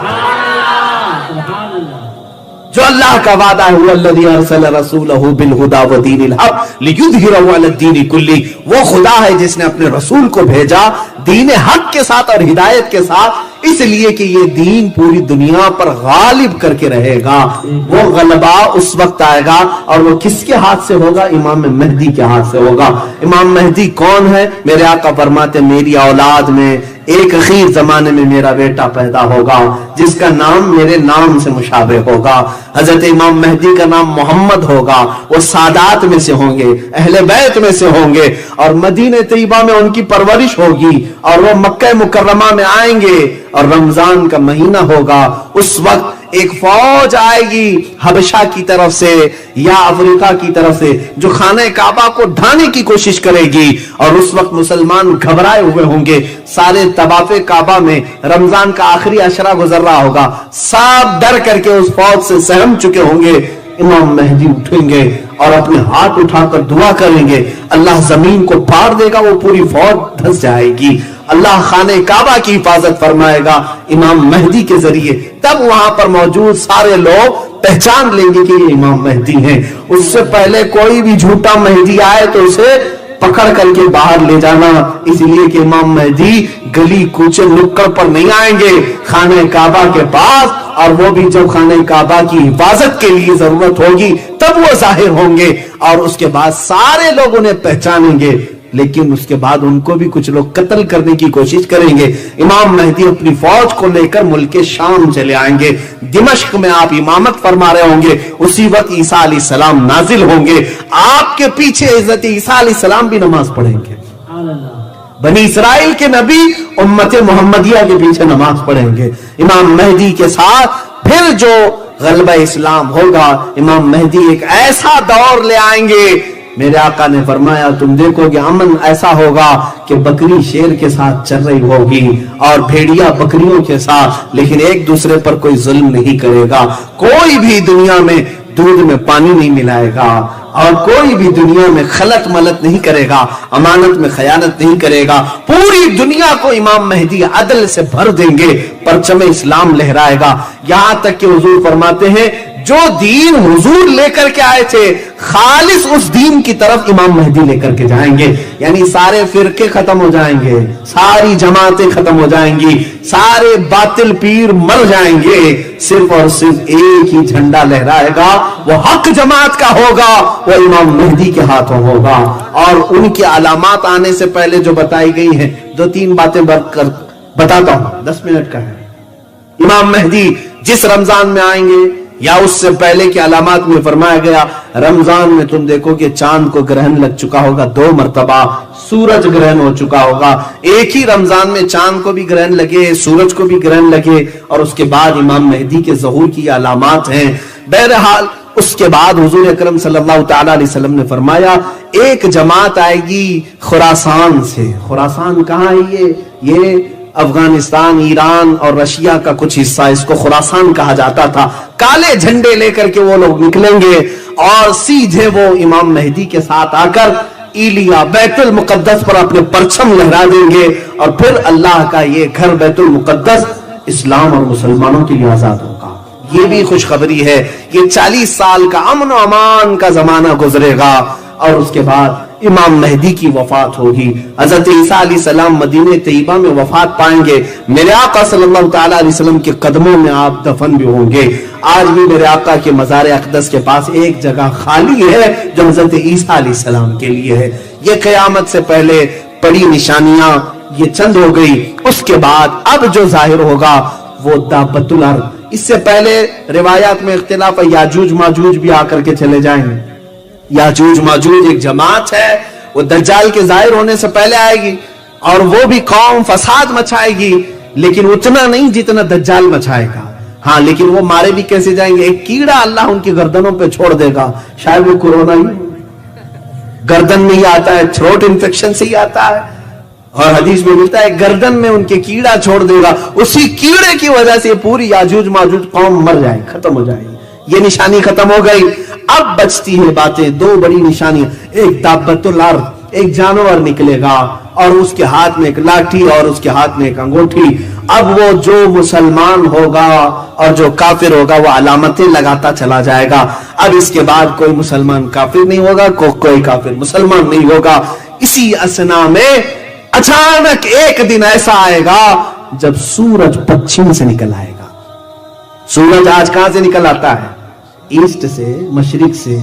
جو اللہ کا وعدہ ہے, هو الذی ارسل رسولہ بالہدی ودین الحق لیظہرہ علی الدین کلہ, وہ خدا ہے جس نے اپنے رسول کو بھیجا دین حق کے ساتھ اور ہدایت کے ساتھ, اس لیے کہ یہ دین پوری دنیا پر غالب کر کے رہے گا. وہ غلبہ اس وقت آئے گا, اور وہ کس کے ہاتھ سے ہوگا؟ امام مہدی کے ہاتھ سے ہوگا. امام مہدی کون ہے؟ میرے آقا فرماتے میری اولاد میں ایک اخیر زمانے میں میرا بیٹا پیدا ہوگا جس کا نام میرے نام سے مشابہ ہوگا. حضرت امام مہدی کا نام محمد ہوگا. وہ سادات میں سے ہوں گے, اہل بیت میں سے ہوں گے, اور مدینہ طیبہ میں ان کی پرورش ہوگی, اور وہ مکہ مکرمہ میں آئیں گے, اور رمضان کا مہینہ ہوگا. اس وقت ایک فوج آئے گی حبشہ کی طرف سے یا افریقہ کی طرف سے, جو خانہ کعبہ کو ڈھانے کی کوشش کرے گی, اور اس وقت مسلمان گھبرائے ہوئے ہوں گے. سارے طواف کعبہ میں رمضان کا آخری عشرہ گزر رہا ہوگا, سب ڈر کر کے اس فوج سے سہم چکے ہوں گے. امام مہدی اٹھیں گے اور اپنے ہاتھ اٹھا کر دعا کریں گے, اللہ زمین کو پھاڑ دے گا, وہ پوری فوج دھس جائے گی. اللہ خانہ کعبہ کی حفاظت فرمائے گا امام مہدی کے ذریعے. تب وہاں پر موجود سارے لوگ پہچان لیں گے کہ یہ امام مہدی ہیں. اس سے پہلے کوئی بھی جھوٹا مہدی آئے تو اسے پکڑ کر کے باہر لے جانا, اس لیے کہ امام مہدی گلی کوچے نکڑ پر نہیں آئیں گے, خانہ کعبہ کے پاس, اور وہ بھی جب خانہ کعبہ کی حفاظت کے لیے ضرورت ہوگی تب وہ ظاہر ہوں گے, اور اس کے بعد سارے لوگ انہیں پہچانیں گے. لیکن اس کے بعد ان کو بھی کچھ لوگ قتل کرنے کی کوشش کریں گے. امام مہدی اپنی فوج کو لے کر ملک شام چلے آئیں گے. دمشق میں آپ امامت فرما رہے ہوں گے, اسی وقت عیسیٰ علیہ السلام نازل ہوں گے. آپ کے پیچھے حضرت عیسیٰ علیہ السلام بھی نماز پڑھیں گے. بنی اسرائیل کے نبی امت محمدیہ کے پیچھے نماز پڑھیں گے. امام مہدی کے ساتھ پھر جو غلبہ اسلام ہوگا, امام مہدی ایک ایسا دور لے آئیں گے. میرے آقا نے فرمایا تم دیکھو گے امن ایسا ہوگا کہ بکری شیر کے ساتھ چل رہی ہوگی اور بھیڑیا بکریوں کے ساتھ, لیکن ایک دوسرے پر کوئی ظلم نہیں کرے گا. کوئی بھی دنیا میں دودھ میں پانی نہیں ملائے گا, اور کوئی بھی دنیا میں خلط ملط نہیں کرے گا, امانت میں خیانت نہیں کرے گا. پوری دنیا کو امام مہدی عدل سے بھر دیں گے, پرچم اسلام لہرائے گا. یہاں تک کہ حضور فرماتے ہیں جو دین حضور لے کر کے آئے تھے خالص اس دین کی طرف امام مہدی لے کر کے جائیں گے. یعنی سارے فرقے ختم ہو جائیں گے, ساری جماعتیں ختم ہو جائیں گی, سارے باطل پیر مر جائیں گے, صرف اور صرف ایک ہی جھنڈا لہرائے گا, وہ حق جماعت کا ہوگا, وہ امام مہدی کے ہاتھوں ہوگا. اور ان کی علامات آنے سے پہلے جو بتائی گئی ہیں, 2-3 باتیں بتاتا ہوں, 10 منٹ کا ہے. امام مہدی جس رمضان میں آئیں گے یا اس سے پہلے کی علامات میں فرمایا گیا, رمضان میں تم دیکھو کہ چاند کو گرہن لگ چکا ہوگا 2 مرتبہ, سورج گرہن ہو چکا ہوگا. ایک ہی رمضان میں چاند کو بھی گرہن لگے, سورج کو بھی گرہن لگے, اور اس کے بعد امام مہدی کے ظہور کی علامات ہیں. بہرحال اس کے بعد حضور اکرم صلی اللہ تعالی علیہ وسلم نے فرمایا ایک جماعت آئے گی خراسان سے. خراسان کہاں ہے؟ یہ افغانستان, ایران اور رشیا کا کچھ حصہ, اس کو خراسان کہا جاتا تھا. کالے جھنڈے لے کر کے وہ لوگ نکلیں گے اور سیدھے وہ امام مہدی کے ساتھ آ کر ایلیا بیت المقدس پر اپنے پرچم لہرا دیں گے, اور پھر اللہ کا یہ گھر بیت المقدس اسلام اور مسلمانوں کے لیے آزاد ہوگا. یہ بھی خوشخبری ہے. یہ 40 سال کا امن و امان کا زمانہ گزرے گا, اور اس کے بعد امام مہدی کی وفات ہوگی. حضرت عیسیٰ علیہ السلام مدینہ طیبہ میں وفات پائیں گے. میرے آقا صلی اللہ تعالی علیہ وسلم کے قدموں میں آپ دفن بھی ہوں گے. آج بھی میرے آقا کے مزار اقدس کے پاس ایک جگہ خالی ہے جو حضرت عیسیٰ علیہ السلام کے لیے ہے. یہ قیامت سے پہلے پڑی نشانیاں یہ چند ہو گئی. اس کے بعد اب جو ظاہر ہوگا وہ دابت الارض. اس سے پہلے روایات میں اختلاف ہے, یاجوج ماجوج بھی آ کر کے چلے جائیں گے. یاجوج ماجوج ایک جماعت ہے, وہ دجال کے ظاہر ہونے سے پہلے آئے گی. اور وہ بھی قوم فساد مچائے گی لیکن اتنا نہیں جتنا دجال مچائے گا. ہاں لیکن وہ مارے بھی کیسے جائیں گے؟ ایک کیڑا اللہ ان کی گردنوں پہ چھوڑ دے گا. شاید وہ کورونا ہی گردن میں ہی آتا ہے, تھروٹ انفیکشن سے ہی آتا ہے, اور حدیث میں ملتا ہے گردن میں ان کے کیڑا چھوڑ دے گا. اسی کیڑے کی وجہ سے پوری یاجوج ماجوج قوم مر جائے, ختم ہو جائے. یہ نشانی ختم ہو گئی. اب بچتی ہیں باتیں, دو بڑی نشانیاں. ایک دابۃ الارض, ایک جانور نکلے گا اور اس کے ہاتھ میں ایک لاٹھی اور اس کے ہاتھ میں ایک انگوٹھی. اب وہ جو مسلمان ہوگا اور جو کافر ہوگا وہ علامتیں لگاتا چلا جائے گا. اب اس کے بعد کوئی مسلمان کافر نہیں ہوگا, کوئی کافر مسلمان نہیں ہوگا. اسی اسنا میں اچانک ایک دن ایسا آئے گا جب سورج پچھم سے نکل آئے گا. سورج آج کہاں سے نکل آتا ہے؟ ایسٹ سے, مشرق سے,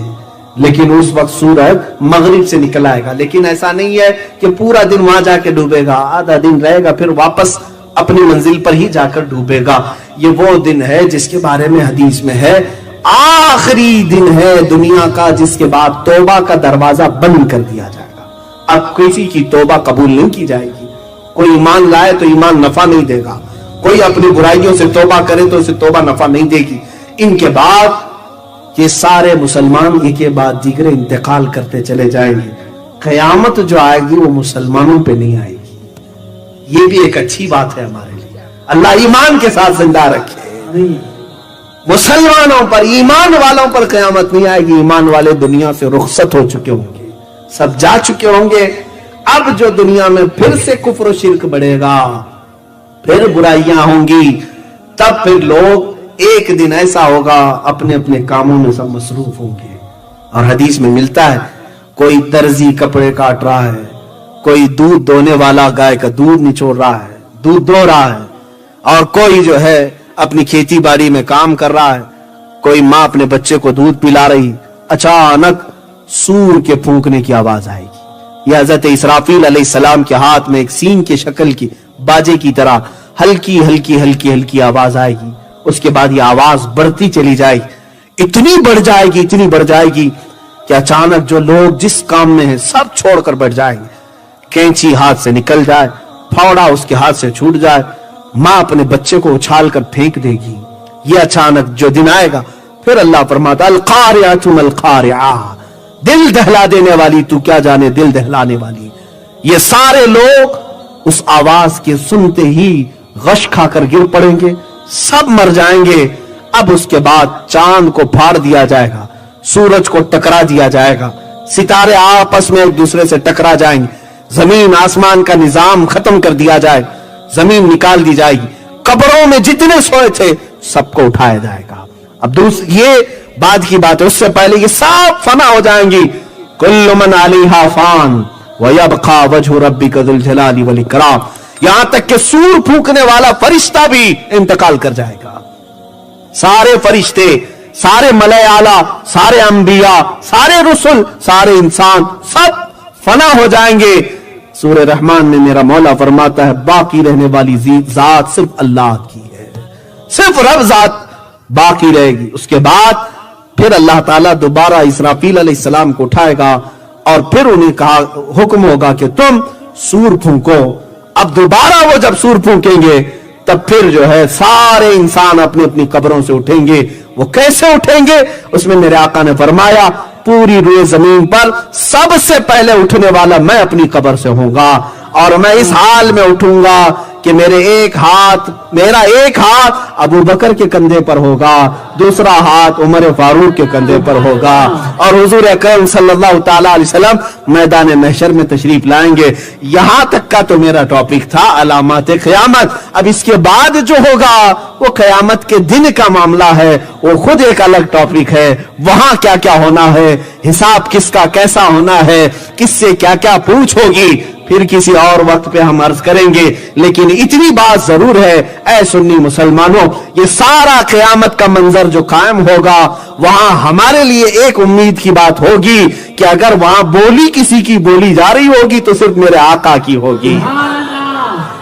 لیکن اس وقت سورج مغرب سے نکل آئے گا. لیکن ایسا نہیں ہے کہ پورا دن وہاں جا کے ڈوبے گا, آدھا دن رہے گا پھر واپس اپنی منزل پر ہی جا کر ڈوبے گا. یہ وہ دن ہے جس کے بارے میں حدیث میں ہے آخری دن ہے دنیا کا جس کے بعد توبہ کا دروازہ بند کر دیا جائے گا. اب کسی کی توبہ قبول نہیں کی جائے گی. کوئی ایمان لائے تو ایمان نفع نہیں دے گا, کوئی اپنی برائیوں سے توبہ کرے تو اسے توبہ نفع نہیں دے گی. ان کے بعد یہ سارے مسلمان ایک کے بعد دیگر انتقال کرتے چلے جائیں گے. قیامت جو آئے گی وہ مسلمانوں پہ نہیں آئے گی. یہ بھی ایک اچھی بات ہے ہمارے لیے. اللہ ایمان کے ساتھ زندہ رکھے. مسلمانوں پر, ایمان والوں پر قیامت نہیں آئے گی. ایمان والے دنیا سے رخصت ہو چکے ہوں گے, سب جا چکے ہوں گے. اب جو دنیا میں پھر سے کفر و شرک بڑھے گا, پھر برائیاں ہوں گی, تب پھر لوگ ایک دن ایسا ہوگا اپنے اپنے کاموں میں سب مصروف ہوں گے. اور حدیث میں ملتا ہے کوئی درزی کپڑے کاٹ رہا ہے, کوئی دودھ دونے والا گائے کا دودھ نچوڑ رہا ہے, دودھ دو رہا ہے, اور کوئی جو ہے اپنی کھیتی باڑی میں کام کر رہا ہے, کوئی ماں اپنے بچے کو دودھ پلا رہی. اچانک سور کے پھونکنے کی آواز آئے گی. یہ حضرت اسرافیل علیہ السلام کے ہاتھ میں ایک سین کی شکل کی باجے کی طرح ہلکی ہلکی ہلکی ہلکی آواز آئے گی. اس کے بعد یہ آواز بڑھتی چلی جائے گی, اتنی بڑھ جائے گی, اتنی بڑھ جائے گی کہ اچانک جو لوگ جس کام میں ہیں سب چھوڑ کر بیٹھ جائیں گے. کینچی ہاتھ سے نکل جائے, پھاوڑا اس کے ہاتھ سے چھوٹ جائے, ماں اپنے بچے کو اچھال کر پھینک دے گی. یہ اچانک جو دن آئے گا, پھر اللہ فرماتا القاریہ ما القاریہ, دل دہلا دینے والی, تو کیا جانے دل دہلانے والی. یہ سارے لوگ اس آواز کے سنتے ہی غش کھا کر گر پڑیں گے, سب مر جائیں گے. اب اس کے بعد چاند کو پھاڑ دیا جائے گا, سورج کو ٹکرا دیا جائے گا, ستارے آپس میں ایک دوسرے سے ٹکرا جائیں گے, زمین آسمان کا نظام ختم کر دیا جائے, زمین نکال دی جائے گی, قبروں میں جتنے سوئے تھے سب کو اٹھایا جائے گا. اب یہ بعد کی بات ہے, اس سے پہلے یہ سب فنا ہو جائیں گی. کل من علیہا فان ویبقى وجہ ربک ذو الجلال والاکرام. یہاں تک کہ سور پھونکنے والا فرشتہ بھی انتقال کر جائے گا. سارے فرشتے, سارے ملائے اعلیٰ, سارے انبیاء, سارے رسل, سارے انسان سب فنا ہو جائیں گے. سورہ رحمان میں میرا مولا فرماتا ہے باقی رہنے والی ذات صرف اللہ کی ہے, صرف رب ذات باقی رہے گی. اس کے بعد پھر اللہ تعالیٰ دوبارہ اسرافیل علیہ السلام کو اٹھائے گا اور پھر انہیں کہا, حکم ہوگا کہ تم سور پھونکو. اب دوبارہ وہ جب سور پھونکیں گے تب پھر جو ہے سارے انسان اپنی اپنی قبروں سے اٹھیں گے. وہ کیسے اٹھیں گے؟ اس میں میرے آقا نے فرمایا پوری روئے زمین پر سب سے پہلے اٹھنے والا میں اپنی قبر سے ہوں گا, اور میں اس حال میں اٹھوں گا کہ میرا ایک ہاتھ ابو بکر کے کندھے پر ہوگا, دوسرا ہاتھ عمر فاروق کے کندھے پر ہوگا, اور حضور اکرم صلی اللہ تعالی علیہ وسلم میدان محشر میں تشریف لائیں گے. یہاں تک کا تو میرا ٹاپک تھا علامات قیامت. اب اس کے بعد جو ہوگا وہ قیامت کے دن کا معاملہ ہے, وہ خود ایک الگ ٹاپک ہے. وہاں کیا کیا ہونا ہے, حساب کس کا کیسا ہونا ہے, کس سے کیا کیا پوچھ ہوگی, پھر کسی اور وقت پہ ہم عرض کریں گے. لیکن اتنی بات ضرور ہے اے سنی مسلمانوں, یہ سارا قیامت کا منظر جو قائم ہوگا وہاں ہمارے لیے ایک امید کی بات ہوگی کہ اگر وہاں بولی کسی کی بولی جا رہی ہوگی تو صرف میرے آقا کی ہوگی.